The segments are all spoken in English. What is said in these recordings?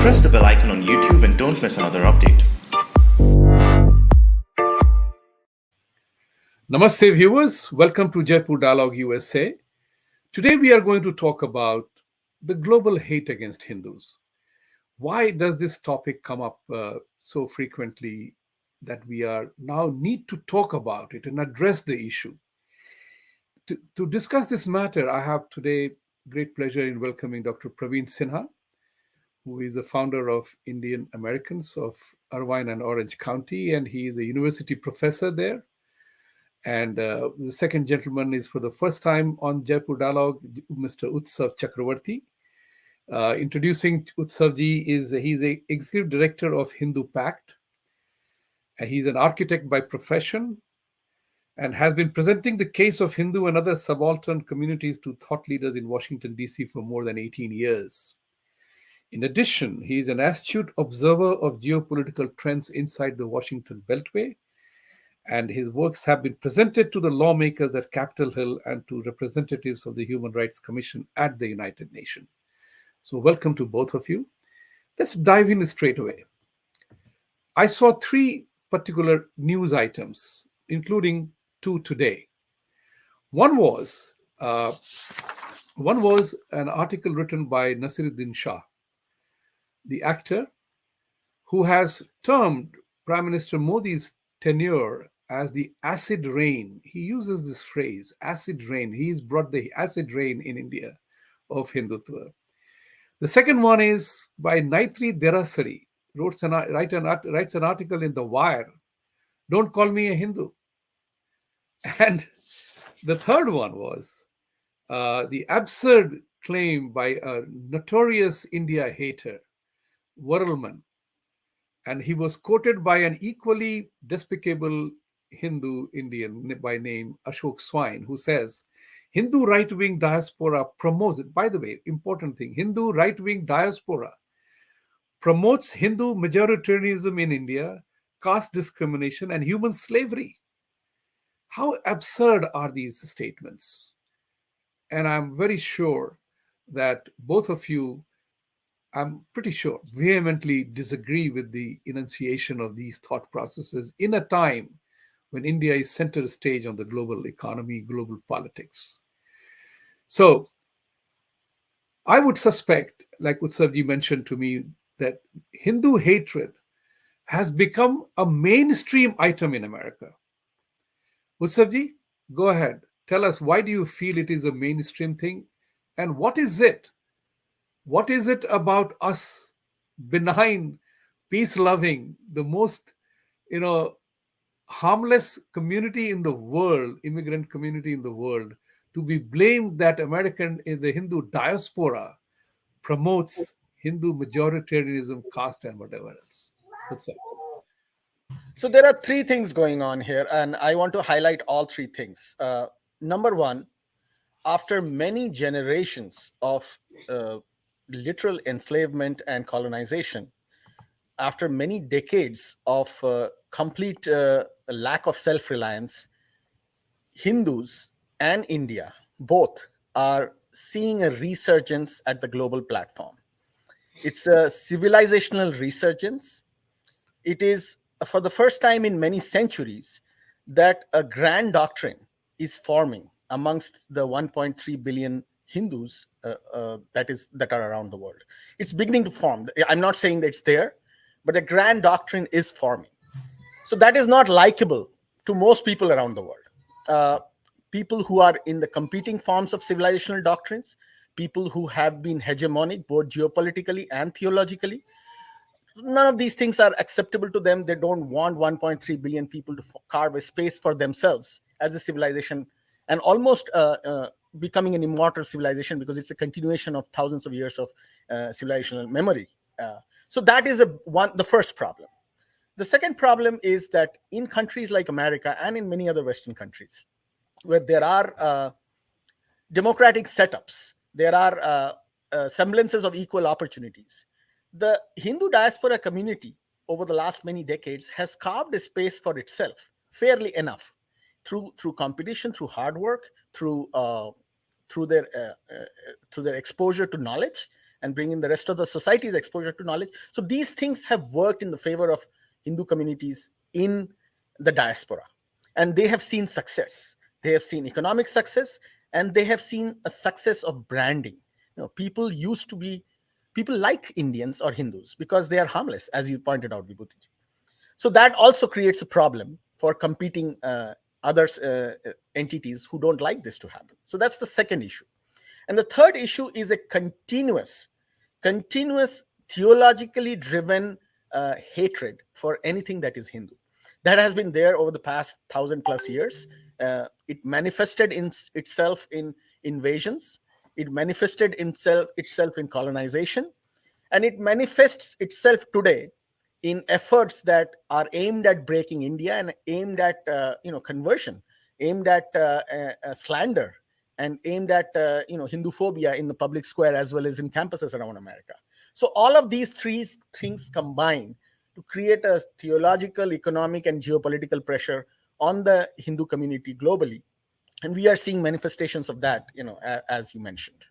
Press the bell icon on YouTube and don't miss another update. Namaste viewers, welcome to Jaipur Dialogue USA. Today we are going to talk about the global hate against Hindus. Why does this topic come up so frequently that we are now need to talk about it and address the issue? To discuss this matter, I have today great pleasure in welcoming Dr. Praveen Sinha, who is the founder of Indian Americans of Irvine and Orange County, and he is a university professor there. And the second gentleman is for the first time on Jaipur Dialogue, Mr. Utsav Chakrabarti. Introducing Utsavji he's a executive director of Hindu Pact. He's an architect by profession and has been presenting the case of Hindu and other subaltern communities to thought leaders in Washington, D.C. for more than 18 years. In addition, he is an astute observer of geopolitical trends inside the Washington Beltway, and his works have been presented to the lawmakers at Capitol Hill and to representatives of the Human Rights Commission at the United Nations. So welcome to both of you. Let's dive in straight away. I saw three particular news items, including two today. One was an article written by Naseeruddin Shah, the actor, who has termed Prime Minister Modi's tenure as the acid rain. He uses this phrase, acid rain. He's brought the acid rain in India of Hindutva. The second one is by Naitri Derasari, writes an article in The Wire, "Don't Call Me a Hindu." And the third one was the absurd claim by a notorious India hater, Varalman. And he was quoted by an equally despicable Hindu Indian by name Ashok Swine, who says, Hindu right-wing diaspora promotes, by the way, important thing, Hindu right-wing diaspora promotes Hindu majoritarianism in India, caste discrimination, and human slavery. How absurd are these statements? And I'm very sure that both of you, I'm pretty sure, vehemently disagree with the enunciation of these thought processes in a time when India is center stage on the global economy, global politics. So I would suspect, like Utsavji mentioned to me, that Hindu hatred has become a mainstream item in America. Utsavji, go ahead. Tell us, why do you feel it is a mainstream thing? And what is it? What is it about us, benign, peace-loving, the most, harmless community in the world, immigrant community in the world, to be blamed that the Hindu diaspora promotes Hindu majoritarianism, caste, and whatever else? What's up? So there are three things going on here, and I want to highlight all three things. Number one, after many generations of literal enslavement and colonization, after many decades of complete lack of self-reliance, Hindus and India both are seeing a resurgence at the global platform. It's a civilizational resurgence. It is for the first time in many centuries that a grand doctrine is forming amongst the 1.3 billion Hindus that are around the world. It's beginning to form. I'm not saying that it's there, but a grand doctrine is forming. So that is not likable to most people around the world. People who are in the competing forms of civilizational doctrines, people who have been hegemonic both geopolitically and theologically, none of these things are acceptable to them. They don't want 1.3 billion people to carve a space for themselves as a civilization and almost becoming an immortal civilization, because it's a continuation of thousands of years of civilizational memory. So that is the first problem. The second problem is that in countries like America and in many other Western countries, where there are democratic setups, there are semblances of equal opportunities, the Hindu diaspora community over the last many decades has carved a space for itself fairly enough through competition, through hard work, through their exposure to knowledge, and bring in the rest of the society's exposure to knowledge. So these things have worked in the favor of Hindu communities in the diaspora, and they have seen success. They have seen economic success, and they have seen a success of branding. People like Indians or Hindus because they are harmless, as you pointed out, Vibhuti. So that also creates a problem for competing others entities who don't like this to happen. So that's the second issue. And the third issue is a continuous theologically driven hatred for anything that is Hindu. That has been there over the past 1,000+ years. It manifested itself in invasions. It manifested itself in colonization, and it manifests itself today in efforts that are aimed at breaking India and aimed at conversion, aimed at slander, and aimed at Hinduphobia in the public square as well as in campuses around America. So all of these three things combine to create a theological, economic, and geopolitical pressure on the Hindu community globally, and we are seeing manifestations of that, as you mentioned.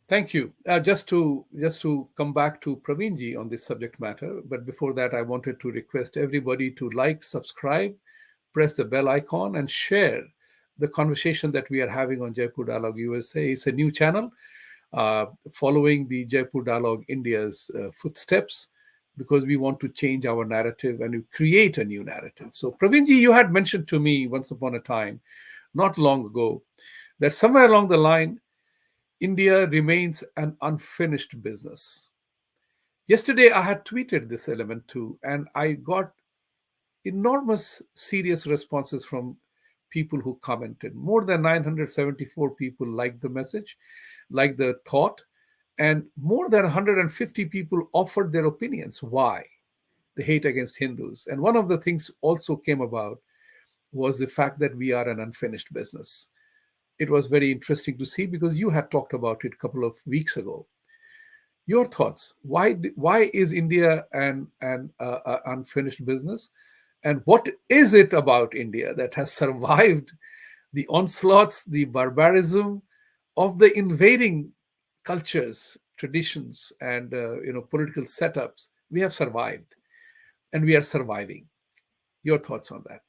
Thank you. Just to come back to Praveenji on this subject matter, but before that, I wanted to request everybody to like, subscribe, press the bell icon, and share the conversation that we are having on Jaipur Dialogue USA. It's a new channel following the Jaipur Dialogue India's footsteps, because we want to change our narrative and create a new narrative. So, Praveenji, you had mentioned to me once upon a time, not long ago, that somewhere along the line, India remains an unfinished business. Yesterday, I had tweeted this element too, and I got enormous serious responses from people who commented. More than 974 people liked the message, liked the thought, and more than 150 people offered their opinions why the hate against Hindus. And one of the things also came about was the fact that we are an unfinished business. It was very interesting to see, because you had talked about it a couple of weeks ago. Your thoughts? Why is India an unfinished business? And what is it about India that has survived the onslaughts, the barbarism of the invading cultures, traditions, and political setups? We have survived, and we are surviving. Your thoughts on that?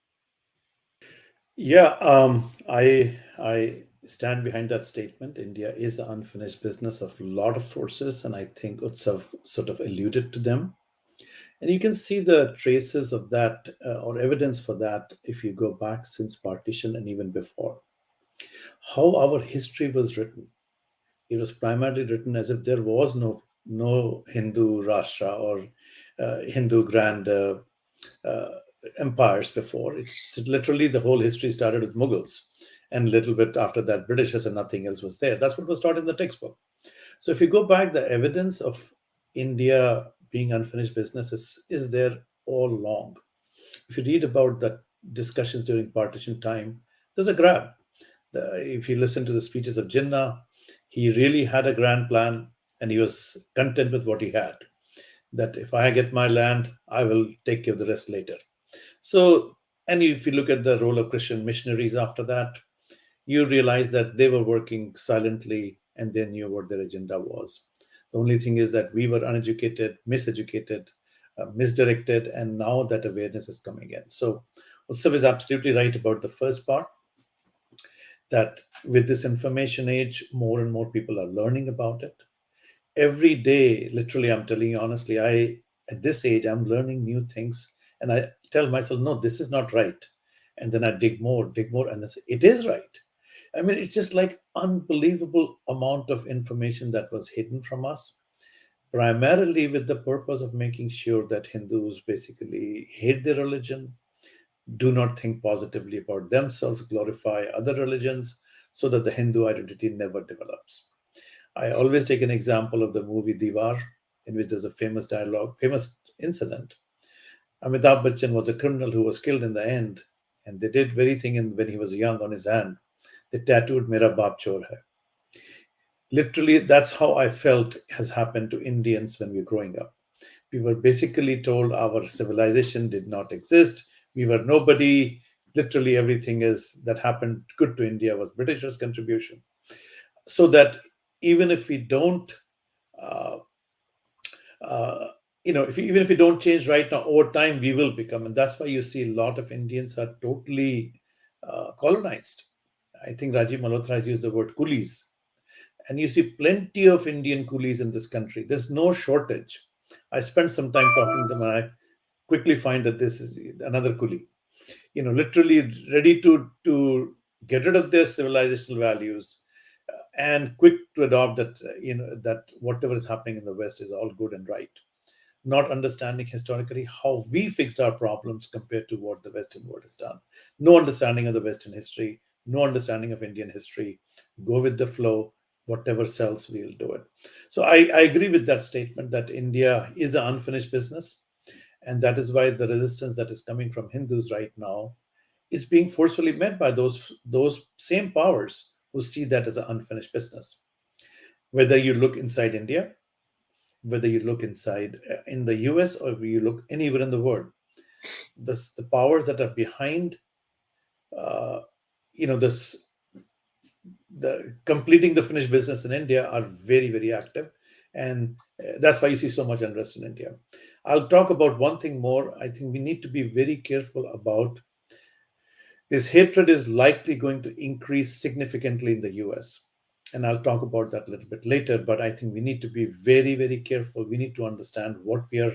Yeah, I stand behind that statement. India is an unfinished business of a lot of forces, and I think Utsav sort of alluded to them. And you can see the traces of that or evidence for that if you go back since partition and even before. How our history was written. It was primarily written as if there was no Hindu Rashtra or Hindu grand empires before. It's literally the whole history started with Mughals, and a little bit after that Britishers, and nothing else was there. That's what was taught in the textbook. So if you go back, the evidence of India being unfinished business is there all along. If you read about the discussions during partition time, there's a grab. If you listen to the speeches of Jinnah, he really had a grand plan, and he was content with what he had. That if I get my land, I will take care of the rest later. So, and if you look at the role of Christian missionaries after that, you realize that they were working silently and they knew what their agenda was. The only thing is that we were uneducated, miseducated, misdirected, and now that awareness is coming in. So, Utsav is absolutely right about the first part, that with this information age, more and more people are learning about it. Every day, literally, I'm telling you honestly, at this age, I'm learning new things, and I tell myself, no, this is not right. And then I dig more, and then say, it is right. I mean, it's just like unbelievable amount of information that was hidden from us, primarily with the purpose of making sure that Hindus basically hate their religion, do not think positively about themselves, glorify other religions, so that the Hindu identity never develops. I always take an example of the movie Diwar, in which there's a famous incident. Amitabh Bachchan was a criminal who was killed in the end, and they did very thing when he was young on his hand. They tattooed Mera Baap Chor Hai. Literally, that's how I felt has happened to Indians when we were growing up. We were basically told our civilization did not exist. We were nobody. Literally everything that happened good to India was Britishers' contribution. So that even if we don't uh, uh, even if we don't change right now, over time we will become, and that's why you see a lot of Indians are totally colonized. I think Rajiv Malhotra has used the word coolies, and you see plenty of Indian coolies in this country. There's no shortage. I spent some time talking to them, and I quickly find that this is another coolie. Literally ready to get rid of their civilizational values, and quick to adopt that that whatever is happening in the West is all good and right, not understanding historically how we fixed our problems compared to what the Western world has done. No understanding of the Western history, no understanding of Indian history. Go with the flow, whatever sells, we'll do it. So I agree with that statement that India is an unfinished business. And that is why the resistance that is coming from Hindus right now is being forcefully met by those same powers who see that as an unfinished business. Whether you look inside India, whether you look inside in the US, or you look anywhere in the world, the powers that are behind this the completing the finished business in India are very, very active, and that's why you see so much unrest in India. I'll talk about one thing more. I think we need to be very careful about this. Hatred is likely going to increase significantly in the US, and I'll talk about that a little bit later. But I think we need to be very, very careful. We need to understand what we are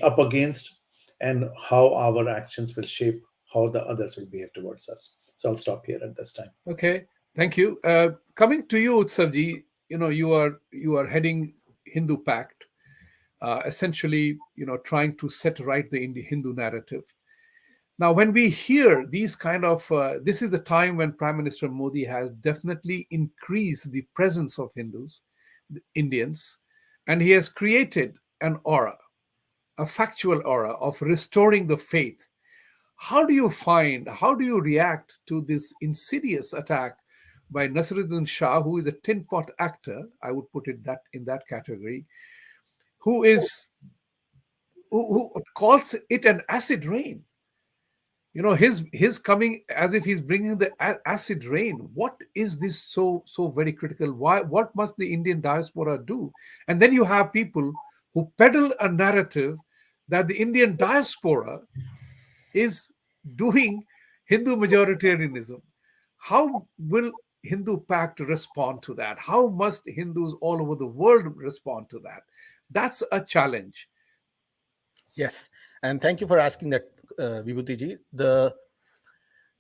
up against, and how our actions will shape how the others will behave towards us. So I'll stop here at this time. Okay, thank you. Coming to you, Utsavji, you are heading Hindu Pact, essentially, trying to set right the Hindu narrative. Now, when we hear these kind of, this is the time when Prime Minister Modi has definitely increased the presence of Hindus, Indians, and he has created an aura, a factual aura of restoring the faith. How do you react to this insidious attack by Nasiruddin Shah, who is a tin pot actor? I would put it that in that category, who calls it an acid rain. His coming as if he's bringing the acid rain. What is this so very critical? What must the Indian diaspora do? And then you have people who peddle a narrative that the Indian diaspora is doing Hindu majoritarianism. How will Hindu Pact respond to that? How must Hindus all over the world respond to that? That's a challenge. Yes, and thank you for asking that, Vibhuti ji. The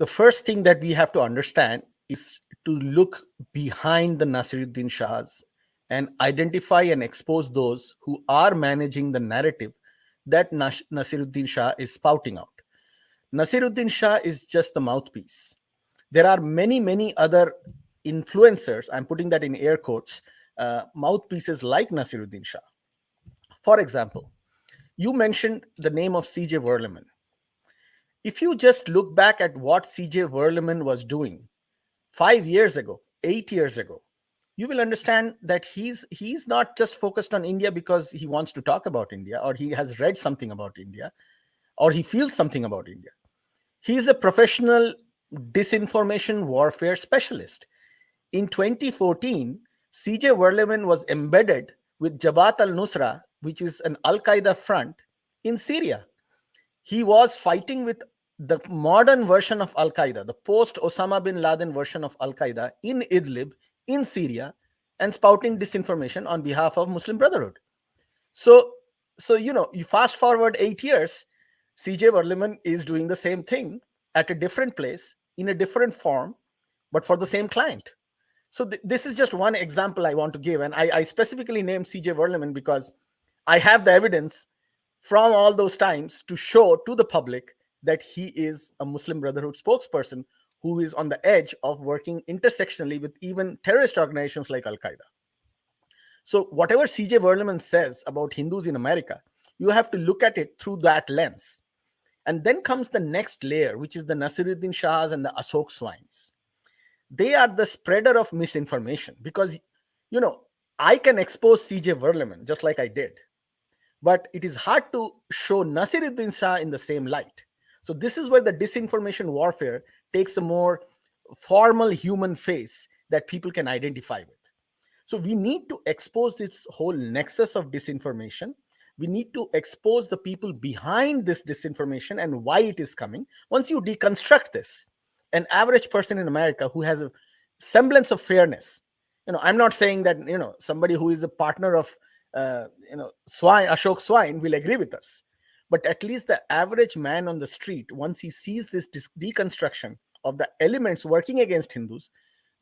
first thing that we have to understand is to look behind the Nasiruddin Shahs and identify and expose those who are managing the narrative that Nasiruddin Shah is spouting out. Nasiruddin Shah is just the mouthpiece. There are many other influencers, I'm putting that in air quotes, mouthpieces like Nasiruddin Shah. For example, you mentioned the name of C.J. Verleman. If you just look back at what C.J. Verleman was doing 5 years ago, 8 years ago, you will understand that he's not just focused on India because he wants to talk about India, or he has read something about India, or he feels something about India. He is a professional disinformation warfare specialist. In 2014, C.J. Verleman was embedded with Jabhat al-Nusra, which is an Al-Qaeda front in Syria. He was fighting with the modern version of Al-Qaeda, the post-Osama bin Laden version of Al-Qaeda in Idlib, in Syria, and spouting disinformation on behalf of Muslim Brotherhood. So you fast forward 8 years, C.J. Verleman is doing the same thing at a different place, in a different form, but for the same client. So this is just one example I want to give. And I specifically named C.J. Verleman because I have the evidence from all those times to show to the public that he is a Muslim Brotherhood spokesperson who is on the edge of working intersectionally with even terrorist organizations like Al-Qaeda. So whatever C.J. Verleman says about Hindus in America, you have to look at it through that lens. And then comes the next layer, which is the Nasiruddin Shahs and the Ashok Swines. They are the spreader of misinformation because, I can expose C.J. Verleman just like I did, but it is hard to show Nasiruddin Shah in the same light. So this is where the disinformation warfare takes a more formal human face that people can identify with. So we need to expose this whole nexus of disinformation. We need to expose the people behind this disinformation and why it is coming. Once you deconstruct this, an average person in America who has a semblance of fairness, I'm not saying that somebody who is a partner of Ashok Swine will agree with us, but at least the average man on the street, once he sees this deconstruction of the elements working against Hindus,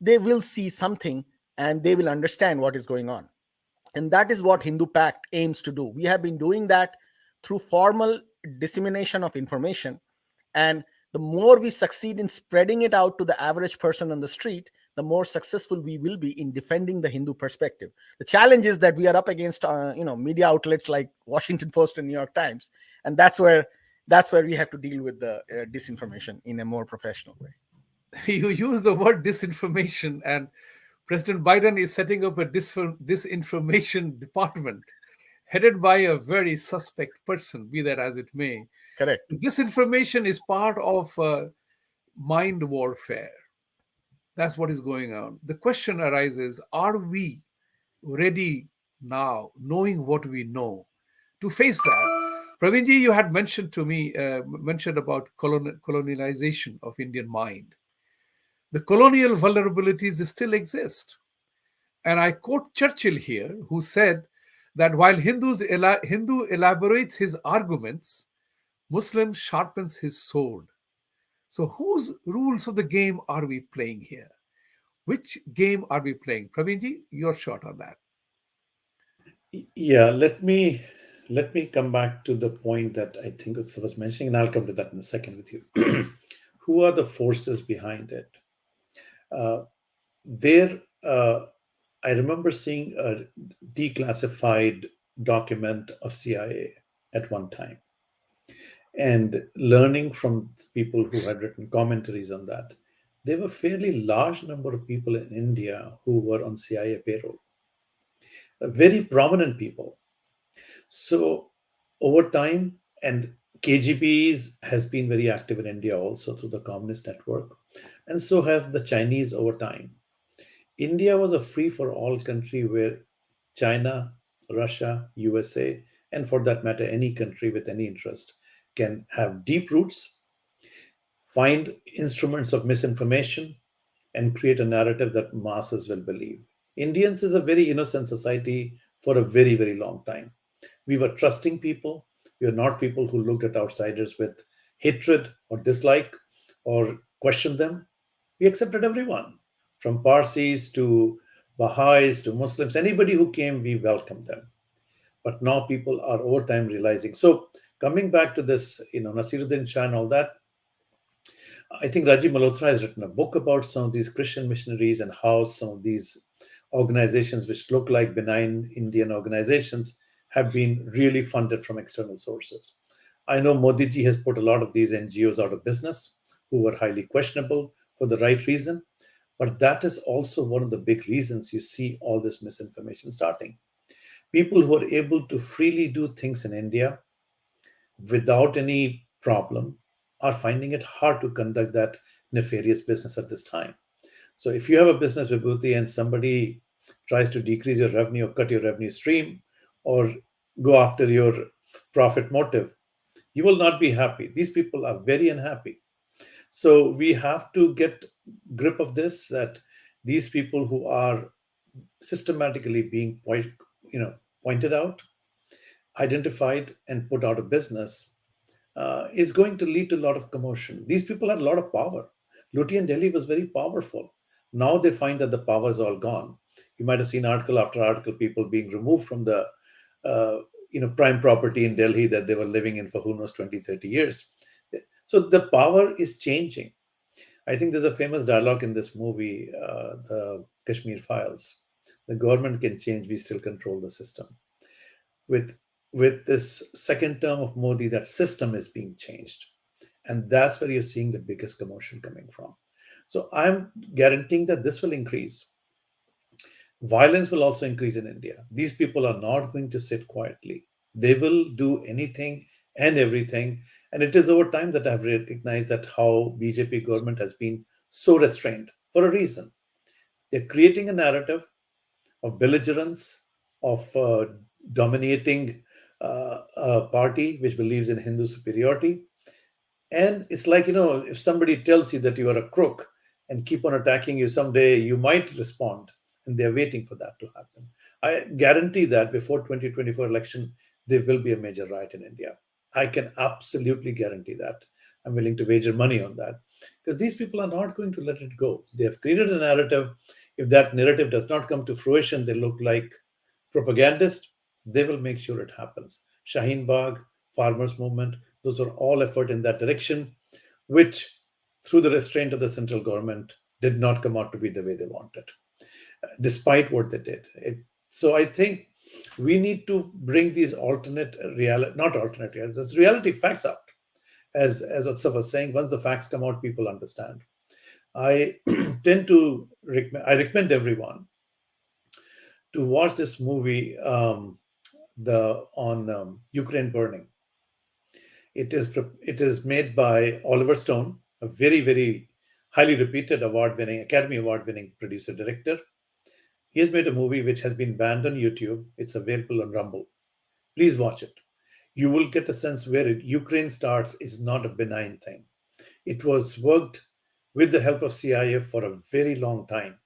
they will see something and they will understand what is going on. And that is what Hindu Pact aims to do. We have been doing that through formal dissemination of information. And the more we succeed in spreading it out to the average person on the street, the more successful we will be in defending the Hindu perspective. The challenge is that we are up against media outlets like Washington Post and New York Times, and that's where we have to deal with the disinformation in a more professional way. You use the word disinformation, and President Biden is setting up a disinformation department headed by a very suspect person, be that as it may. Correct. Disinformation is part of mind warfare. That's what is going on. The question arises, are we ready now, knowing what we know, to face that? Praveenji, you had mentioned to me, mentioned about colonialization of Indian mind. The colonial vulnerabilities still exist. And I quote Churchill here, who said that while Hindu elaborates his arguments, Muslim sharpens his sword. So whose rules of the game are we playing here? Which game are we playing? Praveenji, your shot on that. Yeah, let me come back to the point that I think Utsav was mentioning, and I'll come to that in a second with you. Who are the forces behind it? I remember seeing a declassified document of CIA at one time, and learning from people who had written commentaries on that. There were a fairly large number of people in India who were on CIA payroll, very prominent people. So over time, and KGB has been very active in India also through the Communist network, and so have the Chinese over time. India was a free-for-all country where China, Russia, USA, and for that matter, any country with any interest can have deep roots, find instruments of misinformation, and create a narrative that masses will believe. Indians is a very innocent society for a very, very long time. We were trusting people. We are not people who looked at outsiders with hatred or dislike or questioned them. We accepted everyone, from Parsis to Baha'is to Muslims. Anybody who came, we welcomed them. But now people are over time realizing. So coming back to this, Nasiruddin Shah and all that, I think Rajiv Malhotra has written a book about some of these Christian missionaries and how some of these organizations, which look like benign Indian organizations, have been really funded from external sources. I know Modi ji has put a lot of these NGOs out of business who were highly questionable for the right reason. But that is also one of the big reasons you see all this misinformation starting. People who are able to freely do things in India without any problem are finding it hard to conduct that nefarious business at this time. So if you have a business, Vibhuti, and somebody tries to decrease your revenue or cut your revenue stream or go after your profit motive, you will not be happy. These people are very unhappy. So we have to get grip of this, that these people who are systematically being pointed out, identified, and put out of business is going to lead to a lot of commotion. These people had a lot of power. Luti in Delhi was very powerful. Now they find that the power is all gone. You might have seen article after article, people being removed from the prime property in Delhi that they were living in for who knows 20, 30 years. So the power is changing. I think there's a famous dialogue in this movie, the Kashmir Files. The government can change, we still control the system. With this second term of Modi, that system is being changed. And that's where you're seeing the biggest commotion coming from. So I'm guaranteeing that this will increase. Violence will also increase in India. These people are not going to sit quietly. They will do anything and everything. And it is over time that I've recognized that how BJP government has been so restrained for a reason. They're creating a narrative of belligerence, of dominating a party which believes in Hindu superiority. And it's like, if somebody tells you that you are a crook and keep on attacking you, someday you might respond. And they're waiting for that to happen. I guarantee that before 2024 election, there will be a major riot in India. I can absolutely guarantee that. I'm willing to wager money on that because these people are not going to let it go. They have created a narrative. If that narrative does not come to fruition, they look like propagandists. They will make sure it happens. Shaheen Bagh, farmers movement, those are all effort in that direction, which through the restraint of the central government did not come out to be the way they wanted, despite what they did. So I think we need to bring these alternate reality, not alternate reality, there's reality facts out. As Utsav was saying, once the facts come out, people understand. I I recommend everyone to watch this movie, on Ukraine burning. It is made by Oliver Stone, a very, very highly reputed Academy Award winning producer director. He has made a movie which has been banned on YouTube. It's available on Rumble. Please watch it. You will get a sense where Ukraine starts is not a benign thing. It was worked with the help of CIA for a very long time.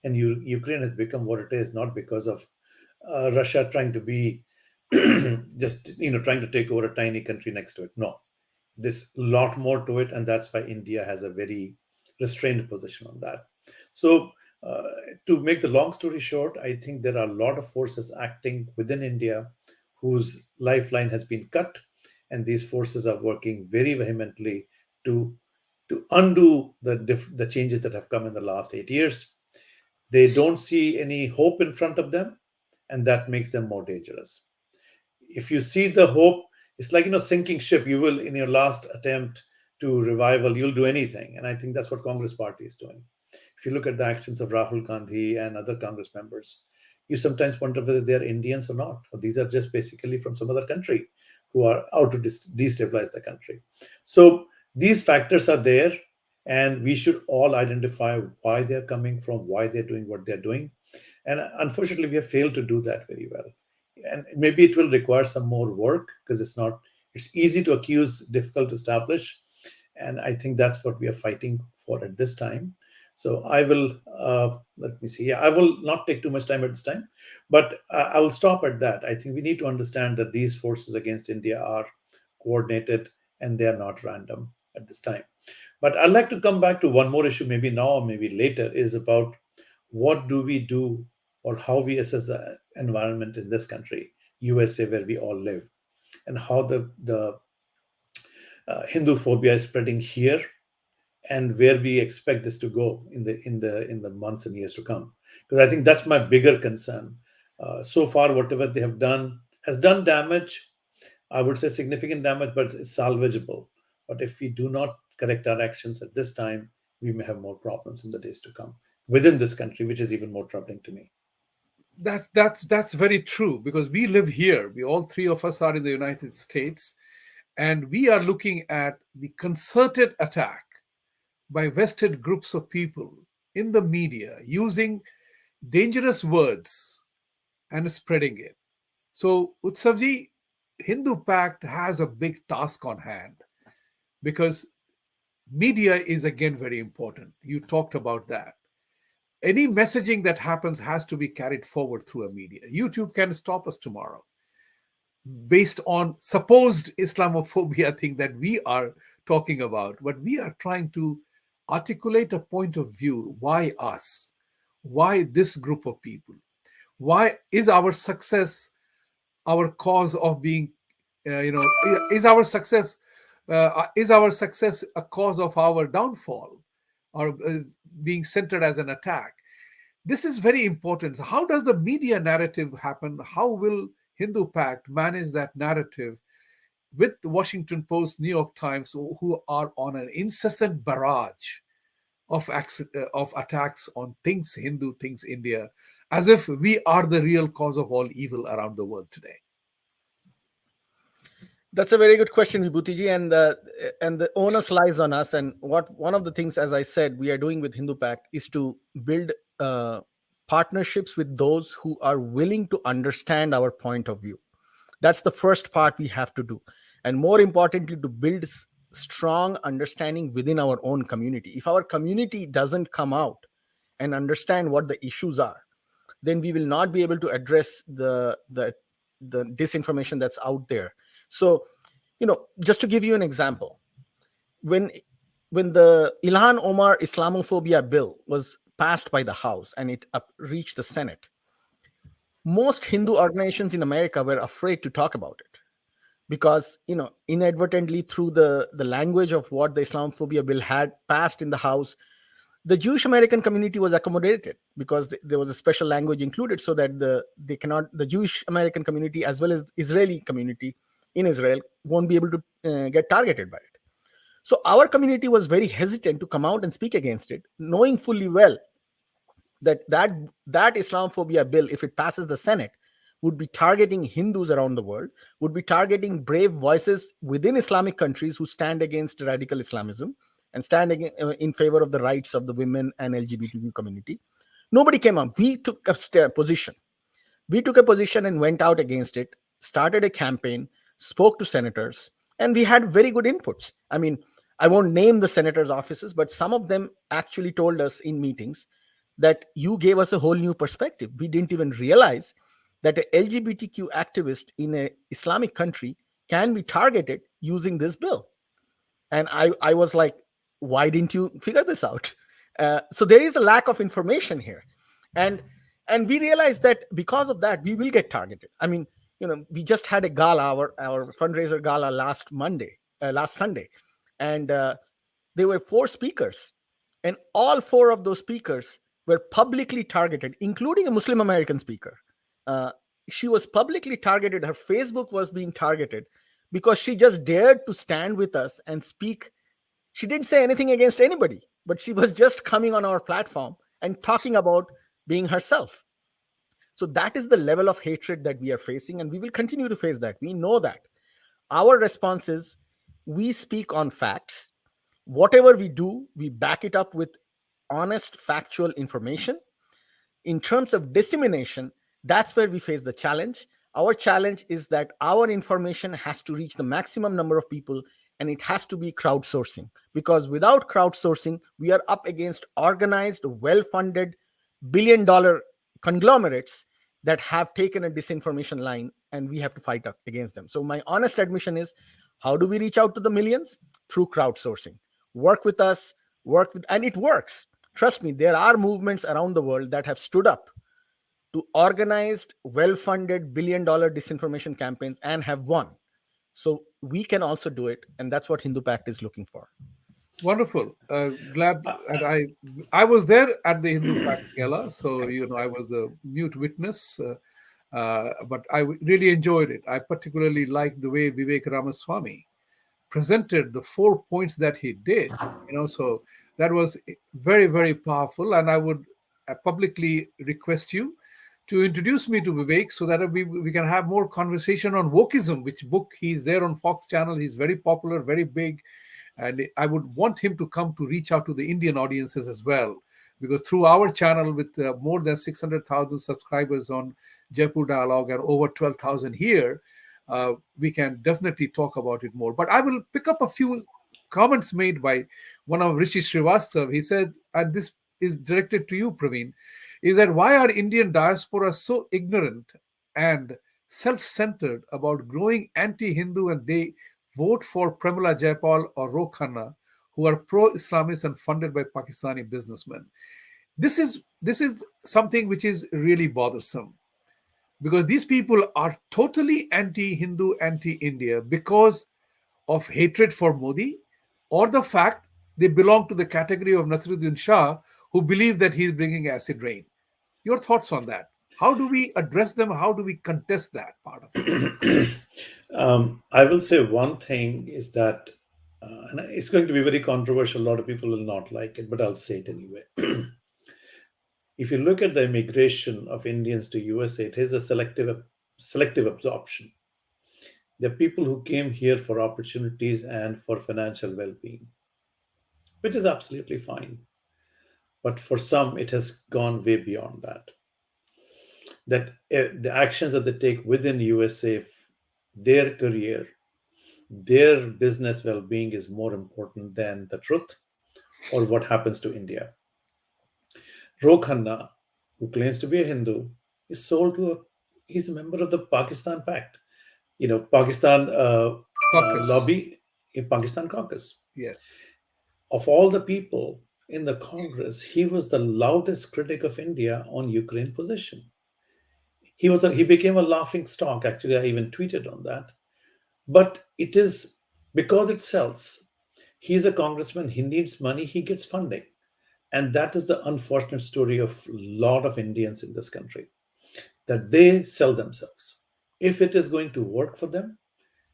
And Ukraine has become what it is, not because of Russia trying to be just, trying to take over a tiny country next to it. No, there's a lot more to it. And that's why India has a very restrained position on that. So to make the long story short, I think there are a lot of forces acting within India whose lifeline has been cut. And these forces are working very vehemently to undo the changes that have come in the last 8 years. They don't see any hope in front of them, and that makes them more dangerous. If you see the hope, it's like, sinking ship. You will, in your last attempt to revival, you'll do anything. And I think that's what Congress party is doing. If you look at the actions of Rahul Gandhi and other Congress members, you sometimes wonder whether they are Indians or not, or these are just basically from some other country who are out to destabilize the country. So these factors are there, and we should all identify why they're coming from, why they're doing what they're doing. And unfortunately, we have failed to do that very well. And maybe it will require some more work because it's easy to accuse, difficult to establish. And I think that's what we are fighting for at this time. So I will, let me see. Yeah, I will not take too much time at this time, but I will stop at that. I think we need to understand that these forces against India are coordinated and they are not random at this time. But I'd like to come back to one more issue, maybe now or maybe later, is about what do we do or how we assess the environment in this country, USA, where we all live, and how the Hindu phobia is spreading here, and where we expect this to go in the months and years to come. Because I think that's my bigger concern. So far, whatever they have done has done damage. I would say significant damage, but it's salvageable. But if we do not correct our actions at this time, we may have more problems in the days to come within this country, which is even more troubling to me. That's very true, because we live here. We all three of us are in the United States, and we are looking at the concerted attack by vested groups of people in the media using dangerous words and spreading it. So, Utsavji, Hindu Pact has a big task on hand because media is again very important. You talked about that. Any messaging that happens has to be carried forward through a media. YouTube can stop us tomorrow based on supposed Islamophobia thing that we are talking about, but we are trying to articulate a point of view. Why us? Why this group of people? Why is our success our cause of being, is our success a cause of our downfall, or being centered as an attack? This is very important. So how does the media narrative happen? How will Hindu Pact manage that narrative with the Washington Post, New York Times, who are on an incessant barrage of attacks on things Hindu, things India, as if we are the real cause of all evil around the world today? That's a very good question, Vibhuti, and the onus lies on us. And one of the things, as I said, we are doing with Hindu Pact is to build partnerships with those who are willing to understand our point of view. That's the first part we have to do. And more importantly, to build strong understanding within our own community. If our community doesn't come out and understand what the issues are, then we will not be able to address the disinformation that's out there. So, just to give you an example, when the Ilhan Omar Islamophobia Bill was passed by the House and it reached the Senate, most Hindu organizations in America were afraid to talk about it because, inadvertently, through the language of what the Islamophobia Bill had passed in the House, the Jewish American community was accommodated because there was a special language included so that the Jewish American community as well as Israeli community in Israel won't be able to get targeted by it. So our community was very hesitant to come out and speak against it, knowing fully well that Islamophobia bill, if it passes the Senate, would be targeting Hindus around the world, would be targeting brave voices within Islamic countries who stand against radical Islamism and stand in favor of the rights of the women and LGBTQ community. Nobody came up. We took a position. We took a position and went out against it, started a campaign, spoke to senators, and we had very good inputs. I mean, I won't name the senators' offices, but some of them actually told us in meetings that you gave us a whole new perspective. We didn't even realize that an LGBTQ activist in an Islamic country can be targeted using this bill. And I was like, why didn't you figure this out? So there is a lack of information here. And we realized that because of that, we will get targeted. I mean, we just had a gala, our fundraiser gala last Sunday. And there were 4 speakers. And all 4 of those speakers were publicly targeted, including a Muslim American speaker. She was publicly targeted. Her Facebook was being targeted because she just dared to stand with us and speak. She didn't say anything against anybody, but she was just coming on our platform and talking about being herself. So that is the level of hatred that we are facing, and we will continue to face that. We know that. Our response is we speak on facts. Whatever we do, we back it up with honest, factual information. In terms of dissemination, that's where we face the challenge. Our challenge is that our information has to reach the maximum number of people, and it has to be crowdsourcing. Because without crowdsourcing, we are up against organized, well-funded, billion-dollar conglomerates that have taken a disinformation line, and we have to fight up against them. So my honest admission is, how do we reach out to the millions? Through crowdsourcing. Work with us, and it works. Trust me, there are movements around the world that have stood up to organized, well-funded, billion-dollar disinformation campaigns and have won. So we can also do it, and that's what Hindu Pact is looking for. Wonderful. Glad. And I was there at the Hindu Pact Gala, so I was a mute witness, but I really enjoyed it. I particularly liked the way Vivek Ramaswamy presented the 4 points that he did. So that was very, very powerful. And I would publicly request you to introduce me to Vivek so that we can have more conversation on wokeism, which book he's there on Fox channel. He's very popular, very big. And I would want him to come to reach out to the Indian audiences as well, because through our channel with more than 600,000 subscribers on Jaipur Dialogue and over 12,000 here, we can definitely talk about it more. But I will pick up a few comments made by one of Rishi Srivastav. He said, and this is directed to you, Praveen, is that why are Indian diaspora so ignorant and self-centered about growing anti-Hindu, and they vote for Pramila Jayapal or Ro Khanna, who are pro-Islamist and funded by Pakistani businessmen? This is something which is really bothersome, because these people are totally anti-Hindu, anti-India because of hatred for Modi, or the fact they belong to the category of Nasiruddin Shah, who believe that he is bringing acid rain. Your thoughts on that? How do we address them? How do we contest that part of it? I will say one thing is that, and it's going to be very controversial. A lot of people will not like it, but I'll say it anyway. If you look at the immigration of Indians to USA, it is a selective absorption. There are people who came here for opportunities and for financial well-being, which is absolutely fine. But for some, it has gone way beyond that. that the actions that they take within USA, their career, their business well-being is more important than the truth or what happens to India. Ro Khanna, who claims to be a Hindu, is sold to he's a member of the Pakistan Pact, Pakistan Caucus. lobby, in Pakistan caucus. Yes. Of all the people in the Congress, he was the loudest critic of India on Ukraine position. He became a laughing stock. Actually, I even tweeted on that. But it is because it sells. He's a congressman. He needs money. He gets funding, and that is the unfortunate story of a lot of Indians in this country, that they sell themselves. If it is going to work for them,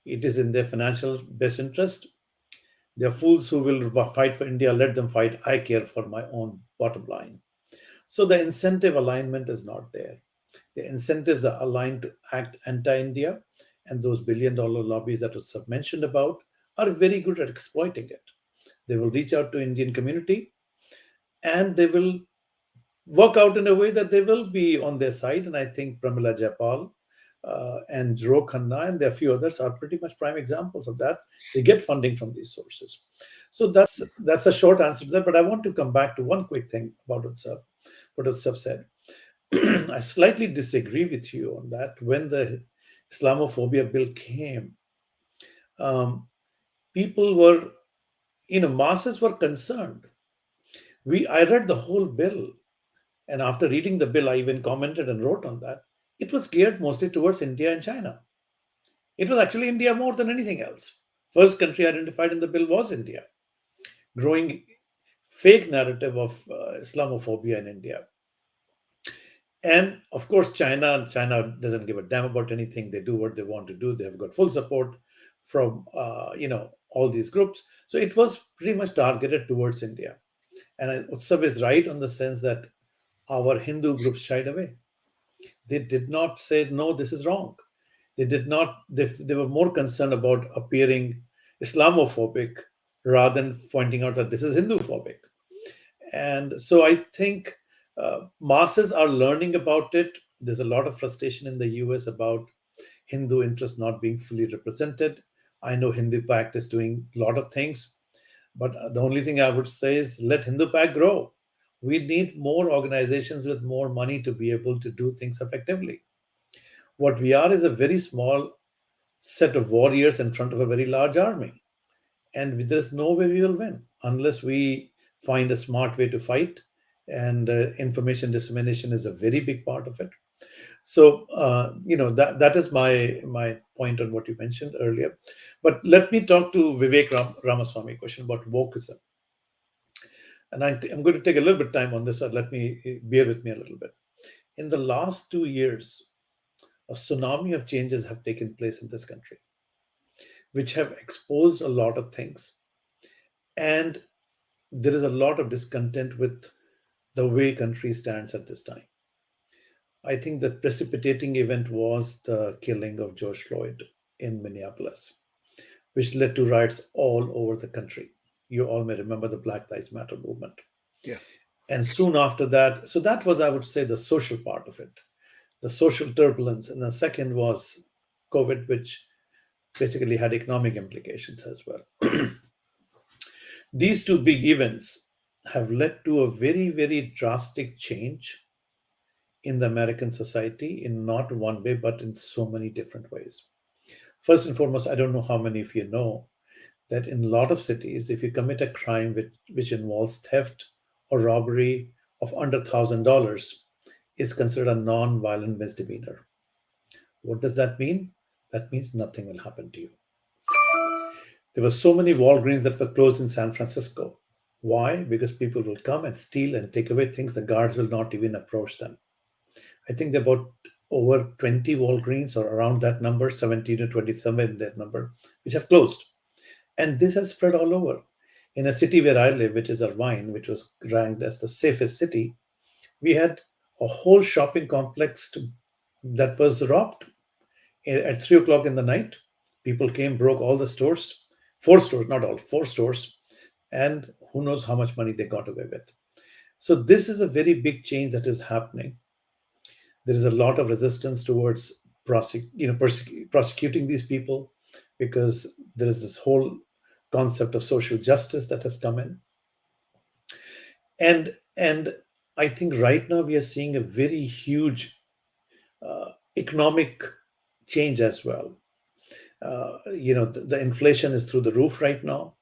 it is in their financial best interest. They're fools who will fight for India. Let them fight. I care for my own bottom line. So the incentive alignment is not there. The incentives are aligned to act anti-India, and those billion-dollar lobbies that was mentioned about are very good at exploiting it. They will reach out to Indian community, and they will work out in a way that they will be on their side. And I think Pramila Jaipal and Ro Khanna and there are a few others are pretty much prime examples of that. They get funding from these sources. So that's a short answer to that. But I want to come back to one quick thing about Utsav, what Utsav said. I slightly disagree with you on that. When the Islamophobia bill came, people were, masses were concerned. I read the whole bill, and after reading the bill, I even commented and wrote on that. It was geared mostly towards India and China. It was actually India more than anything else. First country identified in the bill was India, growing fake narrative of Islamophobia in India. And of course, China doesn't give a damn about anything. They do what they want to do. They have got full support from all these groups. So it was pretty much targeted towards India. And Utsav is right on the sense that our Hindu groups shied away. They did not say, no, this is wrong. They did not, they were more concerned about appearing Islamophobic rather than pointing out that this is Hindu-phobic. And so I think masses are learning about it. There's a lot of frustration in the US about Hindu interests not being fully represented. I know Hindu Pact is doing a lot of things, but the only thing I would say is let Hindu Pact grow. We need more organizations with more money to be able to do things effectively. What we are is a very small set of warriors in front of a very large army. And there's no way we will win unless we find a smart way to fight. And information dissemination is a very big part of it. So, that is my point on what you mentioned earlier. But let me talk to Vivek Ramaswamy question about wokeism. And I'm going to take a little bit of time on this, so let me bear with me a little bit. In the last 2 years, a tsunami of changes have taken place in this country, which have exposed a lot of things. And there is a lot of discontent with the way country stands at this time. I think the precipitating event was the killing of George Floyd in Minneapolis, which led to riots all over the country. You all may remember the Black Lives Matter movement. Yeah. And soon after that, so that was, I would say, the social part of it, the social turbulence. And the second was COVID, which basically had economic implications as well. These two big events have led to a very, very drastic change in the American society in not one way, but in so many different ways. First and foremost, I don't know how many of you know that in a lot of cities, if you commit a crime which involves theft or robbery of under $1,000, is considered a non-violent misdemeanor. What does that mean? That means nothing will happen to you. There were so many Walgreens that were closed in San Francisco. Why? Because people will come and steal and take away things. The guards will not even approach them. I think there are about over 20 Walgreens or around that number, 17 to 27 that number, which have closed. And this has spread all over. In a city where I live, which is Irvine, which was ranked as the safest city, we had a whole shopping complex that was robbed at 3 o'clock in the night. People came, broke all the stores, 4 stores, not all, 4 stores, and who knows how much money they got away with. So this is a very big change that is happening. There is a lot of resistance towards prosecuting these people, because there is this whole concept of social justice that has come in. And I think right now we are seeing a very huge economic change as well. The inflation is through the roof right now,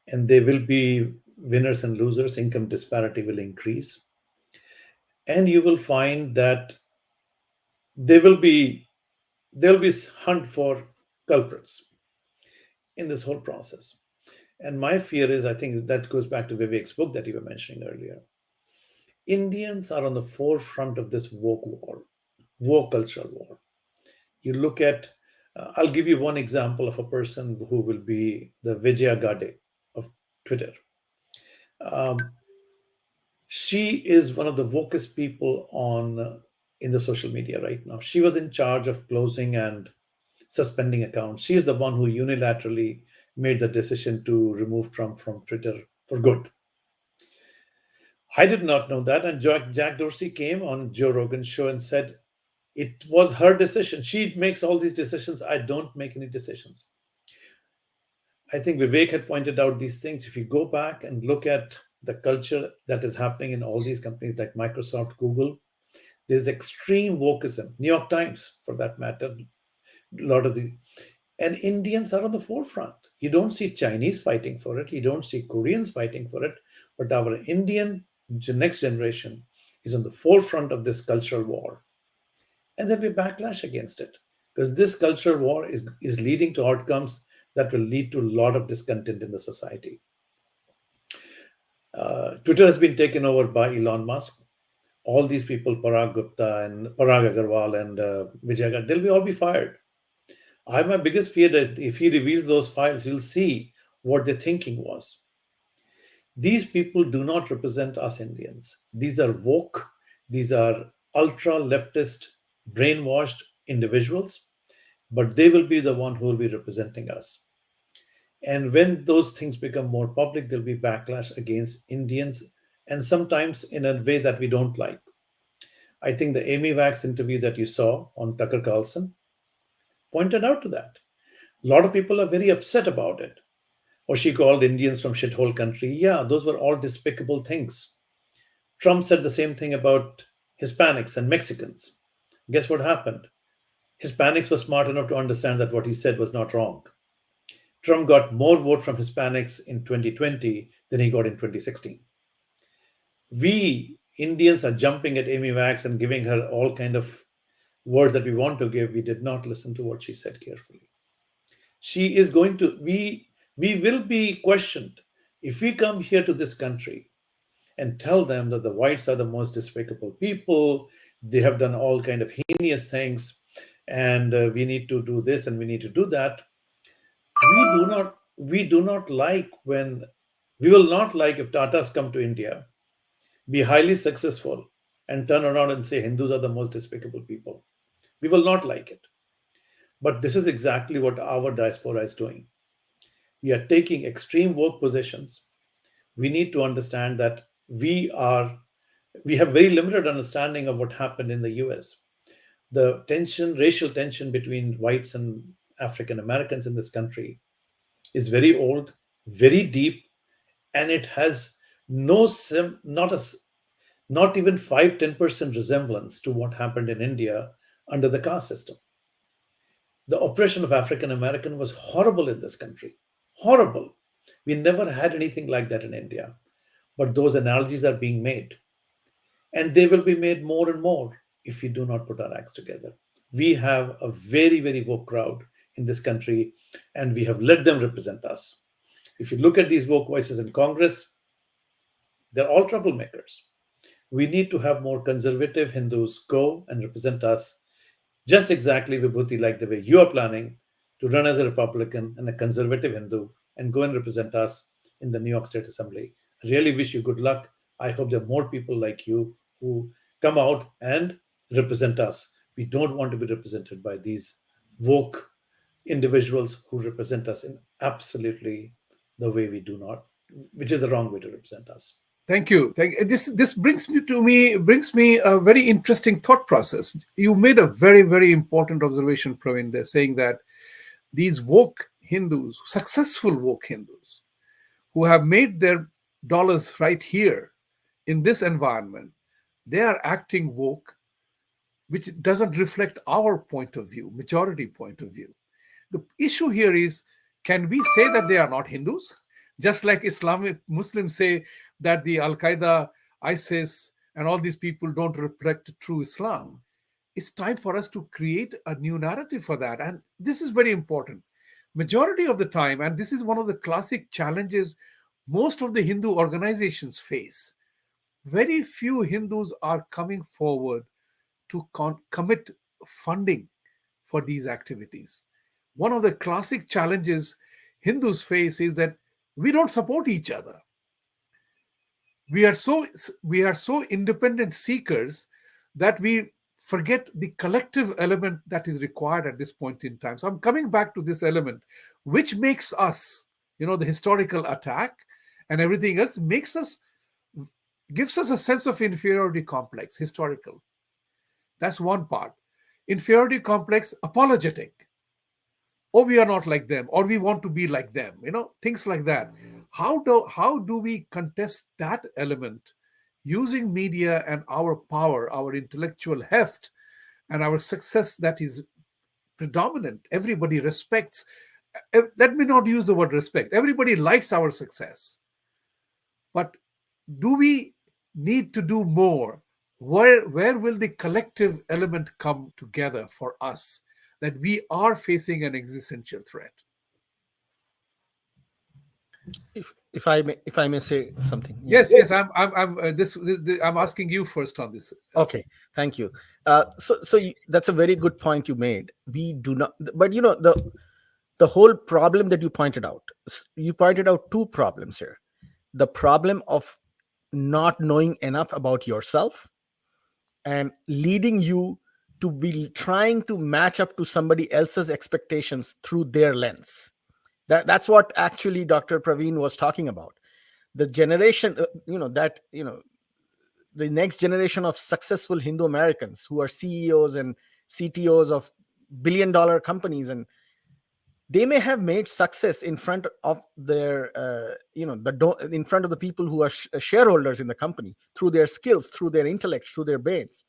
and there will be winners and losers. Income disparity will increase, and you will find that there will be hunt for culprits in this whole process. And my fear is, I think that goes back to Vivek's book that you were mentioning earlier. Indians are on the forefront of this woke cultural war. You look at, I'll give you one example of a person who will be the Vijaya Gade of Twitter. She is one of the wokest people in the social media right now. She was in charge of closing and suspending accounts. She is the one who unilaterally made the decision to remove Trump from Twitter for good. I did not know that. And Jack Dorsey came on Joe Rogan's show and said it was her decision. She makes all these decisions. I don't make any decisions. I think Vivek had pointed out these things. If you go back and look at the culture that is happening in all these companies like Microsoft, Google, there's extreme wokeism. New York Times, for that matter, a lot of the, and Indians are on the forefront. You don't see Chinese fighting for it. You don't see Koreans fighting for it. But our Indian next generation is on the forefront of this cultural war. And there'll be backlash against it, because this cultural war is leading to outcomes that will lead to a lot of discontent in the society. Twitter has been taken over by Elon Musk. All these people, Parag Gupta and Parag Agarwal and Vijay Gad, they'll all be fired. I have my biggest fear that if he reveals those files, you'll see what their thinking was. These people do not represent us Indians. These are woke. These are ultra leftist, brainwashed individuals, but they will be the one who will be representing us. And when those things become more public, there'll be backlash against Indians, and sometimes in a way that we don't like. I think the Amy Wax interview that you saw on Tucker Carlson pointed out to that. A lot of people are very upset about it. Or she called Indians from shithole country. Yeah, those were all despicable things. Trump said the same thing about Hispanics and Mexicans. Guess what happened? Hispanics were smart enough to understand that what he said was not wrong. Trump got more votes from Hispanics in 2020 than he got in 2016. We Indians are jumping at Amy Wax and giving her all kind of words that we want to give. We did not listen to what she said carefully. She is going to, we will be questioned if we come here to this country and tell them that the whites are the most despicable people, they have done all kind of heinous things, and we need to do this and we need to do that. We do not like when, we will not like if Tatas come to India, be highly successful, and turn around and say Hindus are the most despicable people. We will not like it. But this is exactly what our diaspora is doing. We are taking extreme woke positions. We need to understand that we have very limited understanding of what happened in the US. The racial tension between whites and African Americans in this country is very old, very deep, and it has not even 5-10% resemblance to what happened in India under the caste system. The oppression of African American was horrible in this country. Horrible. We never had anything like that in India. But those analogies are being made. And they will be made more and more if we do not put our acts together. We have a very, very woke crowd in this country, and we have let them represent us. If you look at these woke voices in Congress, they're all troublemakers. We need to have more conservative Hindus go and represent us, just exactly, Vibhuti, like the way you are planning to run as a Republican and a conservative Hindu and go and represent us in the New York State Assembly. I really wish you good luck. I hope there are more people like you who come out and represent us. We don't want to be represented by these woke individuals who represent us in absolutely the way we do not, which is the wrong way to represent us. Thank you. This brings me a very interesting thought process. You made a very, very important observation, Praveen. They're saying that these woke Hindus, successful woke Hindus, who have made their dollars right here in this environment, they are acting woke, which doesn't reflect our point of view, majority point of view. The issue here is, can we say that they are not Hindus? Just like Islamic Muslims say that the Al Qaeda, ISIS, and all these people don't reflect true Islam. It's time for us to create a new narrative for that. And this is very important. Majority of the time, and this is one of the classic challenges most of the Hindu organizations face, very few Hindus are coming forward to commit funding for these activities. One of the classic challenges Hindus face is that we don't support each other. We are so independent seekers that we forget the collective element that is required at this point in time. So I'm coming back to this element, which makes us, the historical attack and everything else gives us a sense of inferiority complex, historical. That's one part. Inferiority complex, apologetic. Oh, we are not like them, or we want to be like them, things like that. How do we contest that element using media and our power, our intellectual heft, and our success that is predominant? Everybody respects. Let me not use the word respect. Everybody likes our success. But do we need to do more? Where will the collective element come together for us that we are facing an existential threat? If I may say something. Yes. I'm asking you first on this. Okay, thank you. That's a very good point you made. We do not, but the whole problem that you pointed out. You pointed out two problems here: the problem of not knowing enough about yourself and leading you to be trying to match up to somebody else's expectations through their lens. That's what actually Dr. Praveen was talking about. The generation, the next generation of successful Hindu Americans who are CEOs and CTOs of billion-dollar companies, and they may have made success in front of their, in front of the people who are shareholders in the company through their skills, through their intellect, through their brains.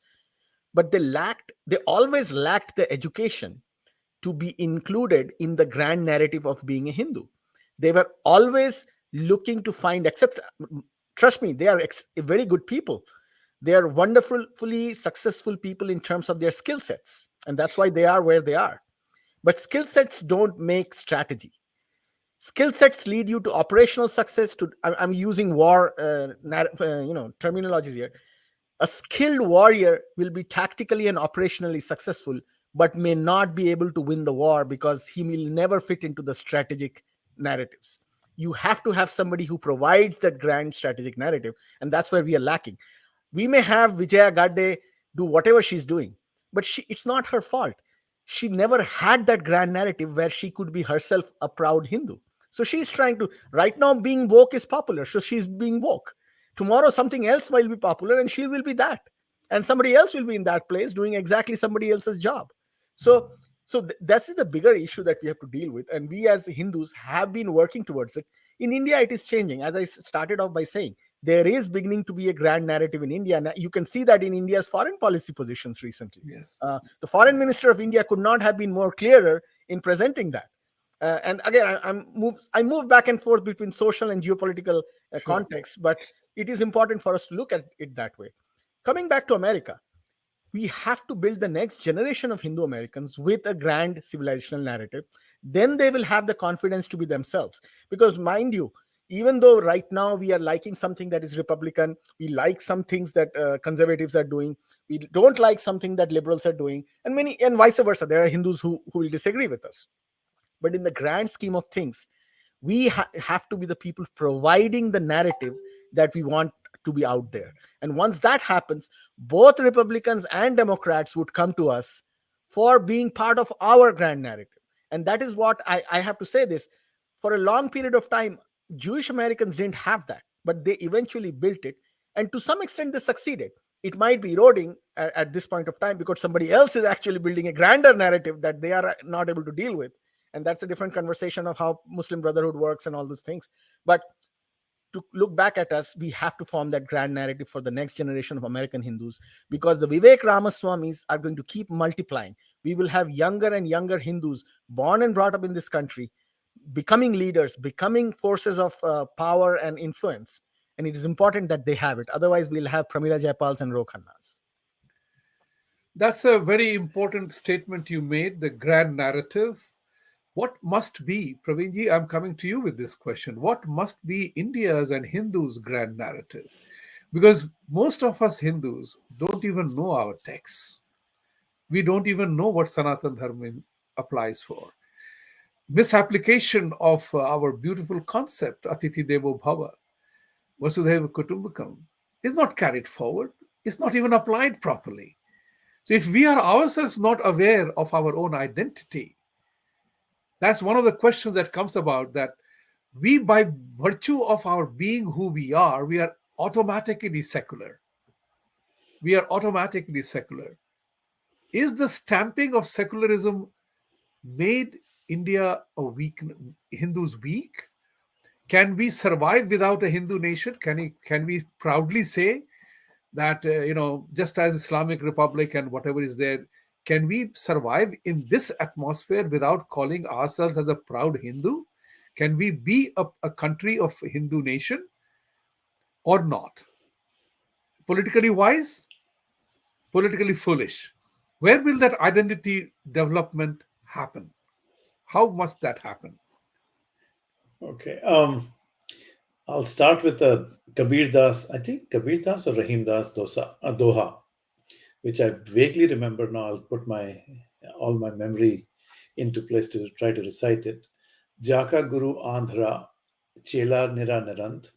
But they always lacked the education to be included in the grand narrative of being a Hindu. They were always looking to find, trust me, they are very good people. They are wonderfully successful people in terms of their skill sets. And that's why they are where they are. But skill sets don't make strategy. Skill sets lead you to operational success. I'm using war terminologies here. A skilled warrior will be tactically and operationally successful, but may not be able to win the war because he will never fit into the strategic narratives. You have to have somebody who provides that grand strategic narrative, and that's where we are lacking. We may have Vijaya Gadde do whatever she's doing, but it's not her fault. She never had that grand narrative where she could be herself a proud Hindu. So she's trying to, right now being woke is popular, so she's being woke. Tomorrow something else will be popular and she will be that. And somebody else will be in that place doing exactly somebody else's job. So that's the bigger issue that we have to deal with. And we as Hindus have been working towards it. In India, it is changing. As I started off by saying, there is beginning to be a grand narrative in India. Now, you can see that in India's foreign policy positions recently. Yes. The foreign minister of India could not have been more clearer in presenting that. And again, I move back and forth between social and geopolitical context, but it is important for us to look at it that way. Coming back to America, we have to build the next generation of Hindu Americans with a grand civilizational narrative. Then they will have the confidence to be themselves. Because mind you, even though right now we are liking something that is Republican, we like some things that conservatives are doing, we don't like something that liberals are doing, and vice versa. There are Hindus who will disagree with us. But in the grand scheme of things, we have to be the people providing the narrative that we want to be out there. And once that happens, both Republicans and Democrats would come to us for being part of our grand narrative. And that is what I have to say this. For a long period of time, Jewish Americans didn't have that. but they eventually built it. And to some extent, they succeeded. It might be eroding at this point of time because somebody else is actually building a grander narrative that they are not able to deal with. And that's a different conversation of how Muslim Brotherhood works and all those things. But to look back at us, we have to form that grand narrative for the next generation of American Hindus, because the Vivek Ramaswamis are going to keep multiplying. We will have younger and younger Hindus born and brought up in this country, becoming leaders, becoming forces of power and influence. And it is important that they have it. Otherwise, we'll have Pramila Jaipals and Ro Khannas. That's a very important statement you made, the grand narrative. What must be, Praveenji, I'm coming to you with this question. What must be India's and Hindus' grand narrative? Because most of us Hindus don't even know our texts. We don't even know what Sanatan Dharma applies for. Misapplication of our beautiful concept, Atithi Devo Bhava, Vasudhaiva Kutumbakam, is not carried forward. It's not even applied properly. So if we are ourselves not aware of our own identity, that's one of the questions that comes about, that we, by virtue of our being who we are automatically secular. We are automatically secular. Is the stamping of secularism made India a weak, Hindus weak? Can we survive without a Hindu nation? Can we proudly say that, just as Islamic Republic and whatever is there, can we survive in this atmosphere without calling ourselves as a proud Hindu? Can we be a country of Hindu nation or not? Politically wise, politically foolish. Where will that identity development happen? How must that happen? Okay. I'll start with Kabir Das. I think Kabir Das or Rahim Das Doha, which I vaguely remember now. I'll put all my memory into place to try to recite it. Jaka Guru Andhra, Chela Nira Nirant,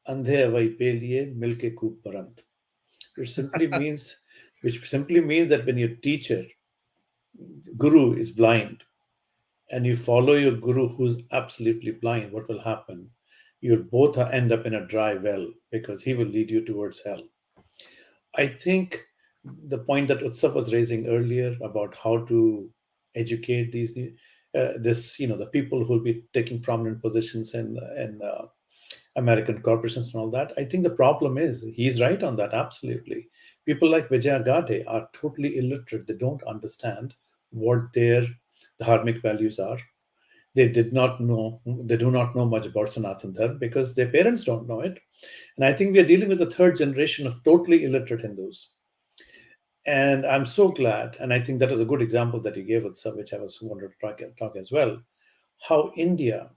Andhe Avai Peliye Milke Koop Parant. Which simply means that when your teacher, Guru, is blind, and you follow your Guru who's absolutely blind, what will happen? You'll both end up in a dry well, because he will lead you towards hell. I think the point that Utsav was raising earlier about how to educate the people who will be taking prominent positions in American corporations and all that. I think the problem is, he's right on that, absolutely. People like Vijaya Gade are totally illiterate. They don't understand what their dharmic values are. They do not know much about Sanatan Dharma because their parents don't know it. And I think we are dealing with the third generation of totally illiterate Hindus. And I'm so glad, and I think that was a good example that you gave, which I was wanted to talk as well, how India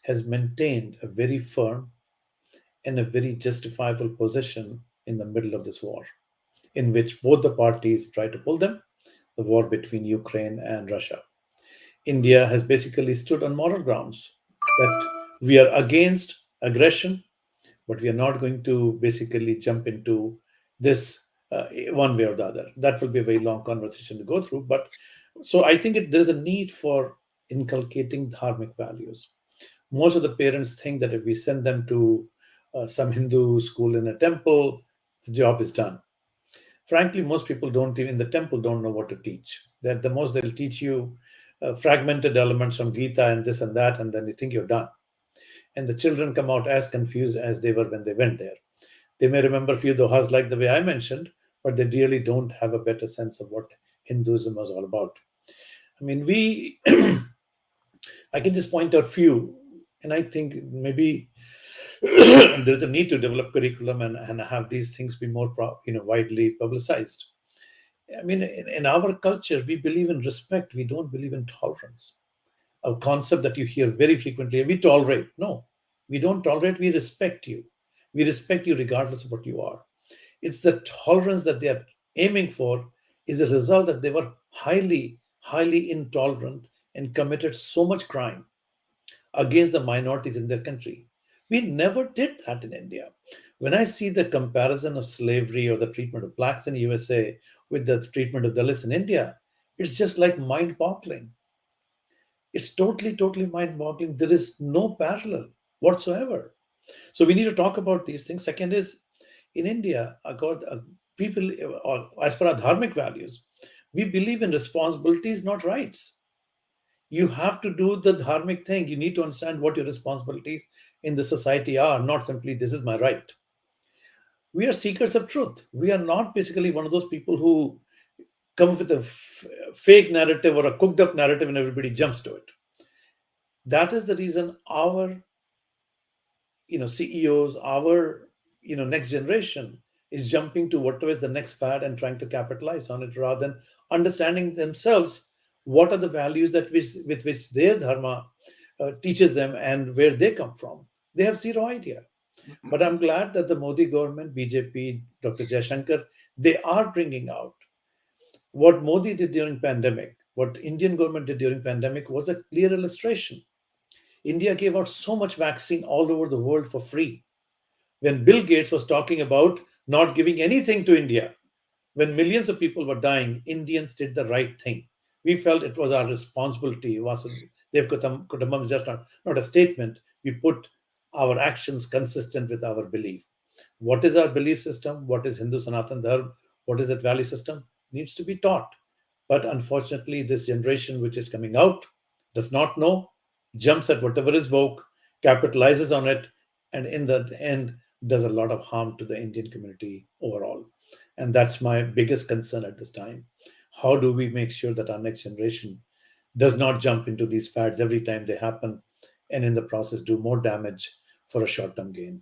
has maintained a very firm and a very justifiable position in the middle of this war, in which both the parties try to pull them, the war between Ukraine and Russia. India has basically stood on moral grounds that we are against aggression, but we are not going to basically jump into this one way or the other. That will be a very long conversation to go through. But so I think there is a need for inculcating dharmic values. Most of the parents think that if we send them to some Hindu school in a temple, the job is done. Frankly, most people in the temple don't know what to teach. That the most they'll teach you fragmented elements from Gita and this and that, and then you think you're done. And the children come out as confused as they were when they went there. They may remember a few dohas like the way I mentioned, but they really don't have a better sense of what Hinduism was all about. I mean, I can just point out few, and I think maybe there's a need to develop curriculum and have these things be more widely publicized. I mean, in our culture, we believe in respect. We don't believe in tolerance. A concept that you hear very frequently: we tolerate. No, we don't tolerate. We respect you. We respect you regardless of what you are. It's the tolerance that they are aiming for is a result that they were highly, highly intolerant and committed so much crime against the minorities in their country. We never did that in India. When I see the comparison of slavery or the treatment of blacks in the USA with the treatment of Dalits in India, it's just like mind-boggling. It's totally, totally mind-boggling. There is no parallel whatsoever. So we need to talk about these things. Second is, in India, people, as per our dharmic values, we believe in responsibilities, not rights. You have to do the dharmic thing. You need to understand what your responsibilities in the society are, not simply this is my right. We are seekers of truth. We are not basically one of those people who come up with a fake narrative or a cooked up narrative and everybody jumps to it. That is the reason our CEOs, our next generation is jumping to whatever is the next fad and trying to capitalize on it rather than understanding themselves what are the values with which their dharma teaches them and where they come from. They have zero idea. But I'm glad that the Modi government, BJP, Dr. Jaishankar, they are bringing out what Modi did during pandemic, what Indian government did during pandemic was a clear illustration. India gave out so much vaccine all over the world for free. When Bill Gates was talking about not giving anything to India, when millions of people were dying, Indians did the right thing. We felt it was our responsibility. Dev Kutumbam is just not a statement. We put our actions consistent with our belief. What is our belief system? What is Hindu Sanatan Dharma? What is that value system? Needs to be taught. But unfortunately, this generation which is coming out does not know, jumps at whatever is woke, capitalizes on it, and in the end does a lot of harm to the Indian community overall. And that's my biggest concern at this time. How do we make sure that our next generation does not jump into these fads every time they happen and in the process do more damage for a short term gain?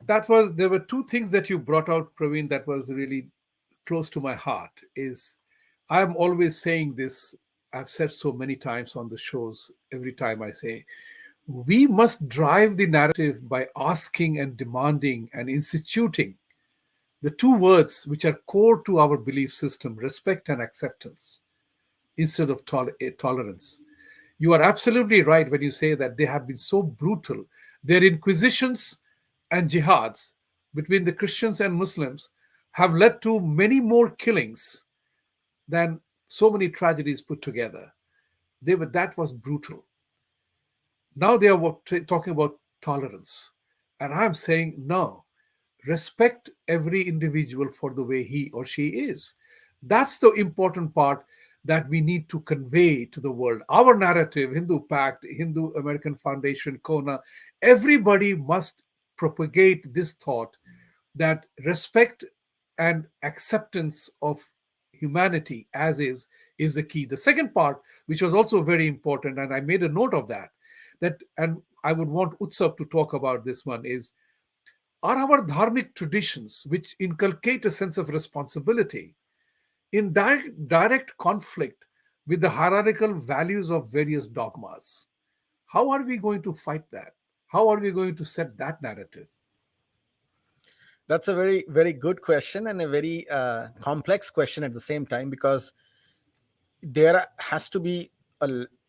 There were two things that you brought out, Praveen, that was really close to my heart. Is I'm always saying this, I've said so many times on the shows, every time I say, we must drive the narrative by asking and demanding and instituting the two words which are core to our belief system: respect and acceptance, instead of tolerance. You are absolutely right when you say that they have been so brutal. Their inquisitions and jihads between the Christians and Muslims have led to many more killings than so many tragedies put together. That was brutal. Now they are talking about tolerance. And I'm saying, no, respect every individual for the way he or she is. That's the important part that we need to convey to the world. Our narrative, Hindu Pact, Hindu American Foundation, Kona, everybody must propagate this thought that respect and acceptance of humanity as is the key. The second part, which was also very important, and I made a note of that, and I would want Utsav to talk about this one, is are our dharmic traditions, which inculcate a sense of responsibility, in direct conflict with the hierarchical values of various dogmas? How are we going to fight that? How are we going to set that narrative? That's a very, very good question, and a very complex question at the same time, because there has to be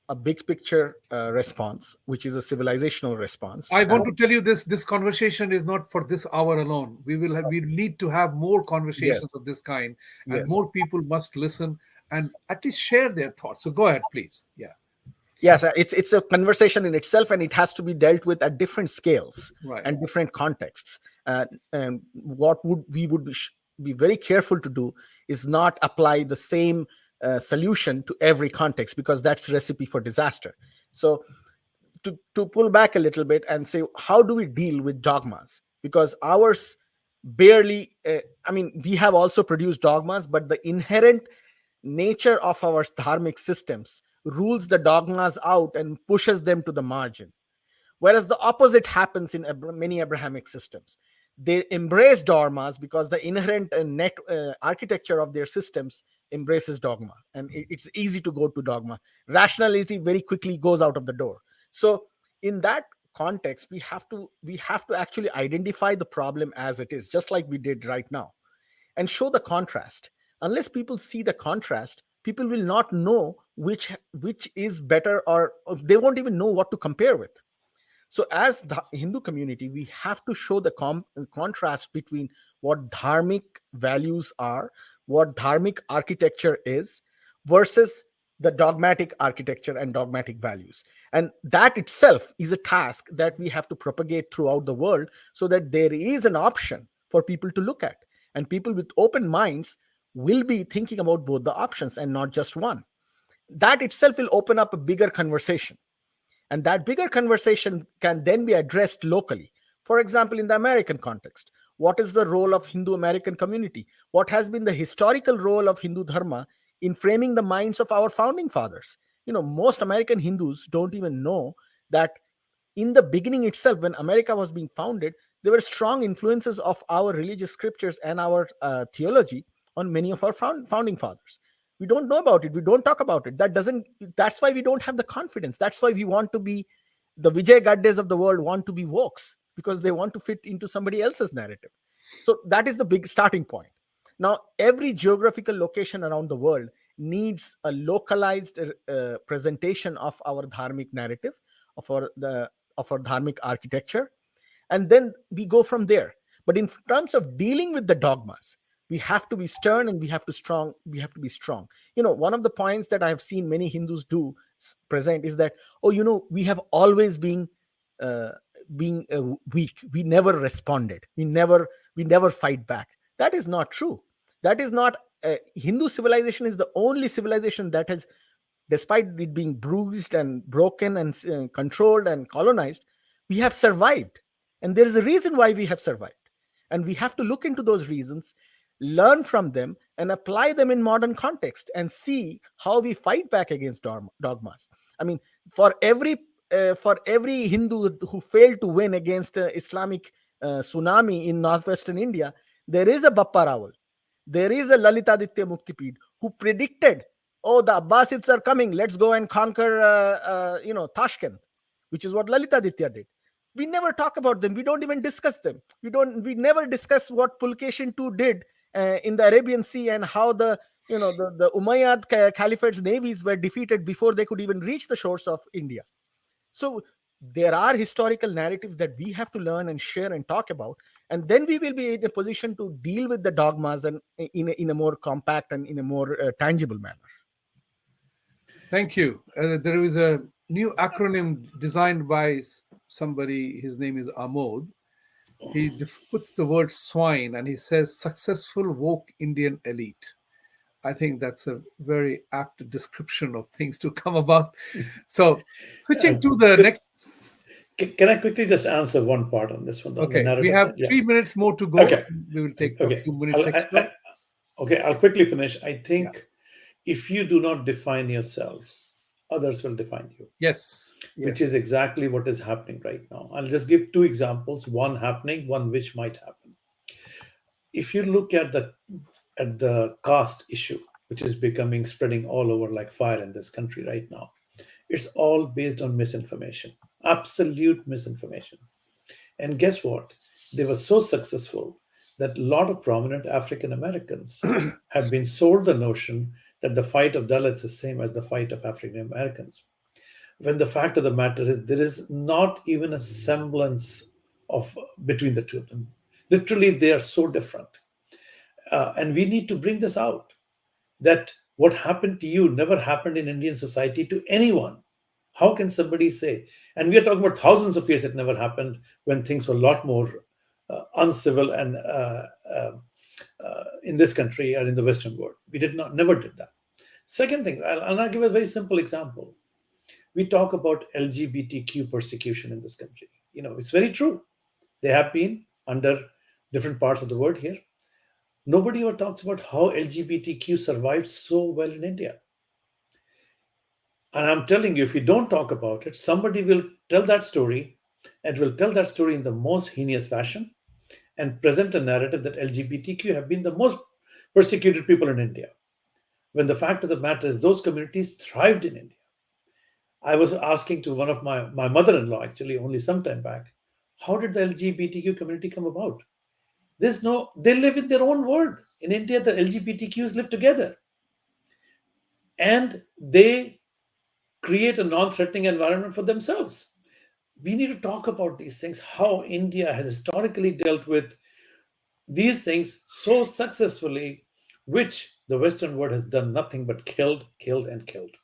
a big picture response, which is a civilizational response. I want to tell you this conversation is not for this hour alone. We need to have more conversations of this kind, and Yes. more people must listen and at least share their thoughts. So go ahead, please. Yeah. Yes, it's a conversation in itself, and it has to be dealt with at different scales, Right. and different contexts. And what we would be very careful to do is not apply the same solution to every context, because that's a recipe for disaster. So to pull back a little bit and say, how do we deal with dogmas? Because ours barely, we have also produced dogmas, but the inherent nature of our dharmic systems rules the dogmas out and pushes them to the margin. Whereas the opposite happens in many Abrahamic systems. They embrace dogmas because the inherent architecture of their systems embraces dogma, and it's easy to go to dogma. Rationality very quickly goes out of the door. So in that context, we have to actually identify the problem as it is, just like we did right now, and show the contrast. Unless people see the contrast, people will not know which is better, or they won't even know what to compare with. So as the Hindu community, we have to show the contrast between what dharmic values are, what dharmic architecture is, versus the dogmatic architecture and dogmatic values. And that itself is a task that we have to propagate throughout the world, so that there is an option for people to look at. And people with open minds will be thinking about both the options and not just one. That itself will open up a bigger conversation. And that bigger conversation can then be addressed locally. For example, in the American context, what is the role of Hindu American community? What has been the historical role of Hindu Dharma in framing the minds of our founding fathers? Most American Hindus don't even know that in the beginning itself, when America was being founded, there were strong influences of our religious scriptures and our theology on many of our founding fathers. We don't know about it. We don't talk about it. That's why we don't have the confidence. That's why we want to be the Vijay Gaddes of the world, want to be wokes, because they want to fit into somebody else's narrative. So that is the big starting point. Now, every geographical location around the world needs a localized presentation of our dharmic narrative, of our dharmic architecture, and then we go from there. But in terms of dealing with the dogmas, we have to be stern and we have to be strong. One of the points that I have seen many Hindus do present is that, we have always been weak. We never responded. We never fight back. That is not true. That is not Hindu civilization is the only civilization that has, despite it being bruised and broken and controlled and colonized, we have survived. And there is a reason why we have survived. And we have to look into those reasons, learn from them, and apply them in modern context and see how we fight back against dogmas. I mean, for every Hindu who failed to win against Islamic tsunami in northwestern India, there is a Bappa Rawal, there is a Lalitaditya Muktipid who predicted, the Abbasids are coming, let's go and conquer Tashkent, which is what Lalitaditya did. We never talk about them. We don't even discuss them. We never discuss what Pulkeshin II did in the Arabian Sea, and how the Umayyad Caliphate's navies were defeated before they could even reach the shores of India. So there are historical narratives that we have to learn and share and talk about, and then we will be in a position to deal with the dogmas and in a more compact and in a more tangible manner. Thank you. There is a new acronym designed by somebody. His name is Amod. He puts the word swine and he says successful woke Indian elite. I think that's a very apt description of things to come about. So switching to the next. Can I quickly just answer one part on this one? Okay, we have 3 minutes more to go. Okay. We will take a few minutes extra. I'll quickly finish. I think if you do not define yourself, others will define you. Yes. Which is exactly what is happening right now. I'll just give two examples, one happening, one which might happen. If you look at the caste issue, which is spreading all over like fire in this country right now, it's all based on misinformation, absolute misinformation. And guess what? They were so successful that a lot of prominent African Americans have been sold the notion that the fight of Dalits is the same as the fight of African Americans. When the fact of the matter is, there is not even a semblance of between the two of them. Literally, they are so different. And we need to bring this out, that what happened to you never happened in Indian society to anyone. How can somebody say? And we are talking about thousands of years it never happened, when things were a lot more uncivil and in this country or in the Western world. We never did that. Second thing, I'll give a very simple example. We talk about LGBTQ persecution in this country. It's very true. They have been under different parts of the world here. Nobody ever talks about how LGBTQ survived so well in India. And I'm telling you, if you don't talk about it, somebody will tell that story, and will tell that story in the most heinous fashion and present a narrative that LGBTQ have been the most persecuted people in India, when the fact of the matter is those communities thrived in India. I was asking to one of my mother-in-law, actually, only some time back, how did the LGBTQ community come about? They live in their own world. In India, the LGBTQs live together. And they create a non-threatening environment for themselves. We need to talk about these things, how India has historically dealt with these things so successfully, which the Western world has done nothing but killed, and killed.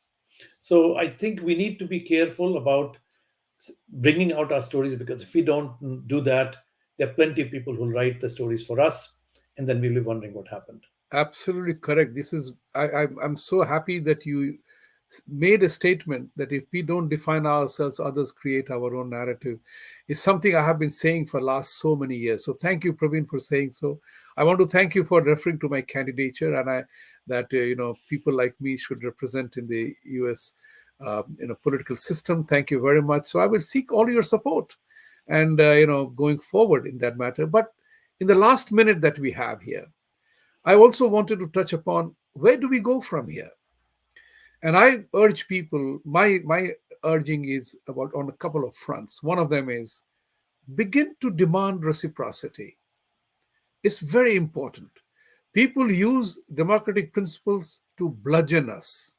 So I think we need to be careful about bringing out our stories, because if we don't do that, there are plenty of people who write the stories for us, and then we'll be wondering what happened. Absolutely correct. This is I'm so happy that you made a statement that if we don't define ourselves, others create our own narrative. Is something I have been saying for last so many years. So thank you, Praveen, for saying so. I want to thank you for referring to my candidature, and I that people like me should represent in the U.S. Political system. Thank you very much. So I will seek all your support, and going forward in that matter. But in the last minute that we have here, I also wanted to touch upon where do we go from here? And I urge people, my urging is about on a couple of fronts. One of them is begin to demand reciprocity. It's very important. People use democratic principles to bludgeon us,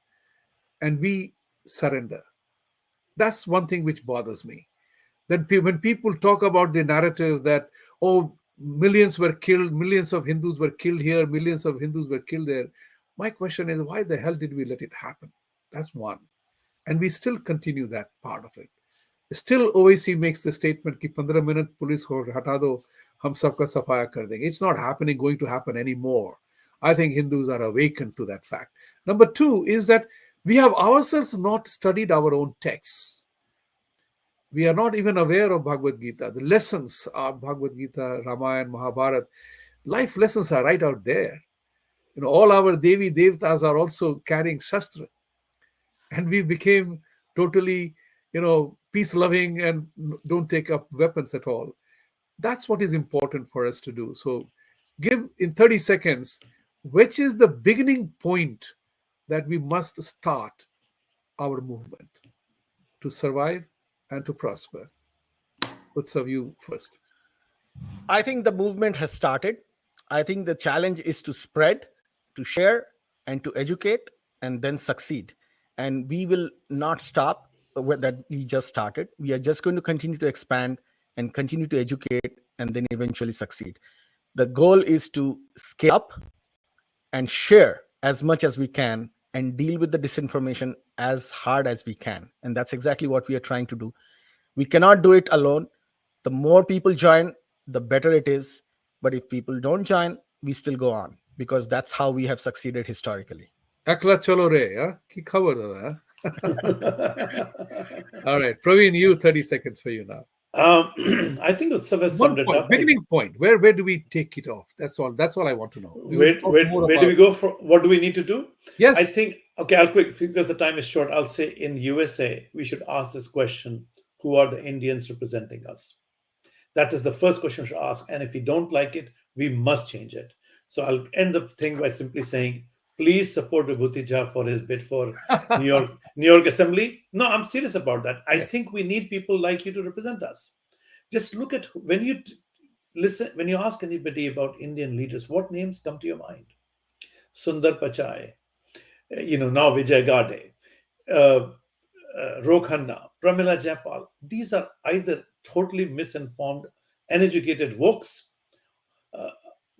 and we surrender. That's one thing which bothers me. Then when people talk about the narrative that, oh, millions were killed, millions of Hindus were killed here, millions of Hindus were killed there, my question is, why the hell did we let it happen? That's one. And we still continue that part of it. Still, OIC makes the statement कि 15 minute police को हटा दो, हम सबका सफाया कर देंगे. It's not happening, going to happen anymore. I think Hindus are awakened to that fact. Number two is that we have ourselves not studied our own texts. We are not even aware of Bhagavad Gita. The lessons of Bhagavad Gita, Ramayana, Mahabharata, life lessons are right out there. All our Devi Devtas are also carrying Shastra. And we became totally, peace-loving and don't take up weapons at all. That's what is important for us to do. So give in 30 seconds, which is the beginning point that we must start our movement to survive and to prosper. Utsav, you first. I think the movement has started. I think the challenge is to spread, to share, and to educate, and then succeed. And we will not stop that we just started. We are just going to continue to expand and continue to educate and then eventually succeed. The goal is to scale up and share as much as we can and deal with the disinformation as hard as we can. And that's exactly what we are trying to do. We cannot do it alone. The more people join, the better it is. But if people don't join, we still go on, because that's how we have succeeded historically. Akla chalo re, huh? Ki khabar hai, huh? All right, Praveen, you 30 seconds for you now. I think Utsav has summed it up. Beginning point. Where do we take it off? That's all I want to know. Where do we go? What do we need to do? Yes. I think, okay, I'll quick, because the time is short. I'll say in USA, we should ask this question: who are the Indians representing us? That is the first question we should ask. And if we don't like it, we must change it. So I'll end the thing by simply saying, please support Vibhuti Jha for his bid for New York Assembly. No, I'm serious about that. I think we need people like you to represent us. Just look at when you ask anybody about Indian leaders, what names come to your mind? Sundar Pichai, now Vijay Gade, Rokhanna, Pramila Jaipal. These are either totally misinformed, uneducated wokes.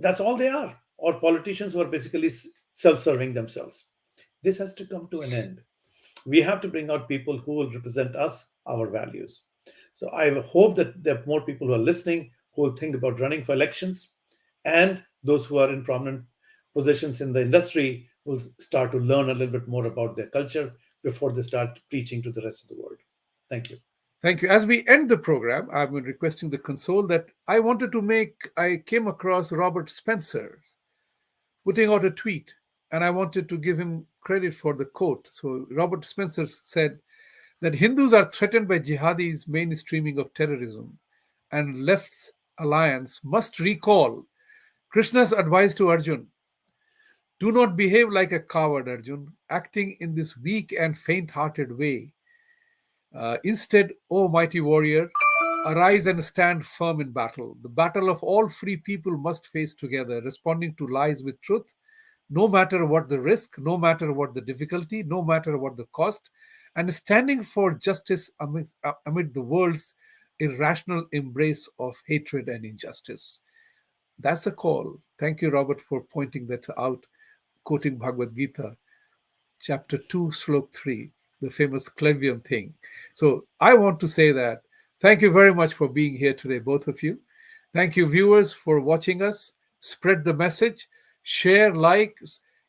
That's all they are. Or politicians who are basically self-serving themselves. This has to come to an end. We have to bring out people who will represent us, our values. So I hope that there are more people who are listening who will think about running for elections, and those who are in prominent positions in the industry will start to learn a little bit more about their culture before they start preaching to the rest of the world. Thank you. Thank you. As we end the program, I've been requesting the console that I came across Robert Spencer putting out a tweet, and I wanted to give him credit for the quote. So Robert Spencer said that Hindus are threatened by jihadis' mainstreaming of terrorism, and left's alliance must recall Krishna's advice to Arjun. Do not behave like a coward, Arjun, acting in this weak and faint-hearted way. Instead, O mighty warrior, arise and stand firm in battle. The battle of all free people must face together, responding to lies with truth, no matter what the risk, no matter what the difficulty, no matter what the cost, and standing for justice amid the world's irrational embrace of hatred and injustice. That's a call. Thank you, Robert, for pointing that out, quoting Bhagavad Gita, chapter 2, slok 3. the famous Clevium thing. So I want to say that thank you very much for being here today, both of you. Thank you, viewers, for watching us. Spread the message, share, like,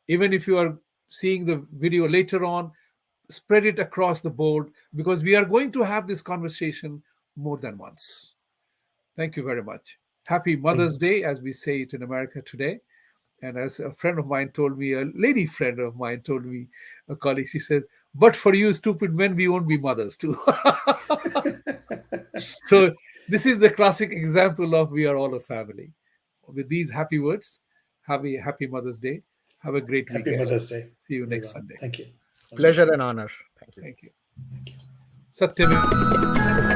even if you are seeing the video later on, spread it across the board, because we are going to have this conversation more than once. Thank you very much. Happy Mother's Day, as we say it in America today. And as a friend of mine told me, a lady friend of mine told me, a colleague, she says, but for you stupid men, we won't be mothers too. So this is the classic example of we are all a family. With these happy words, have a happy Mother's Day. Have a great Happy weekend. Mother's Day. See you next everyone. Sunday. Thank you. Pleasure and honor. Thank you. Thank you. Satyam.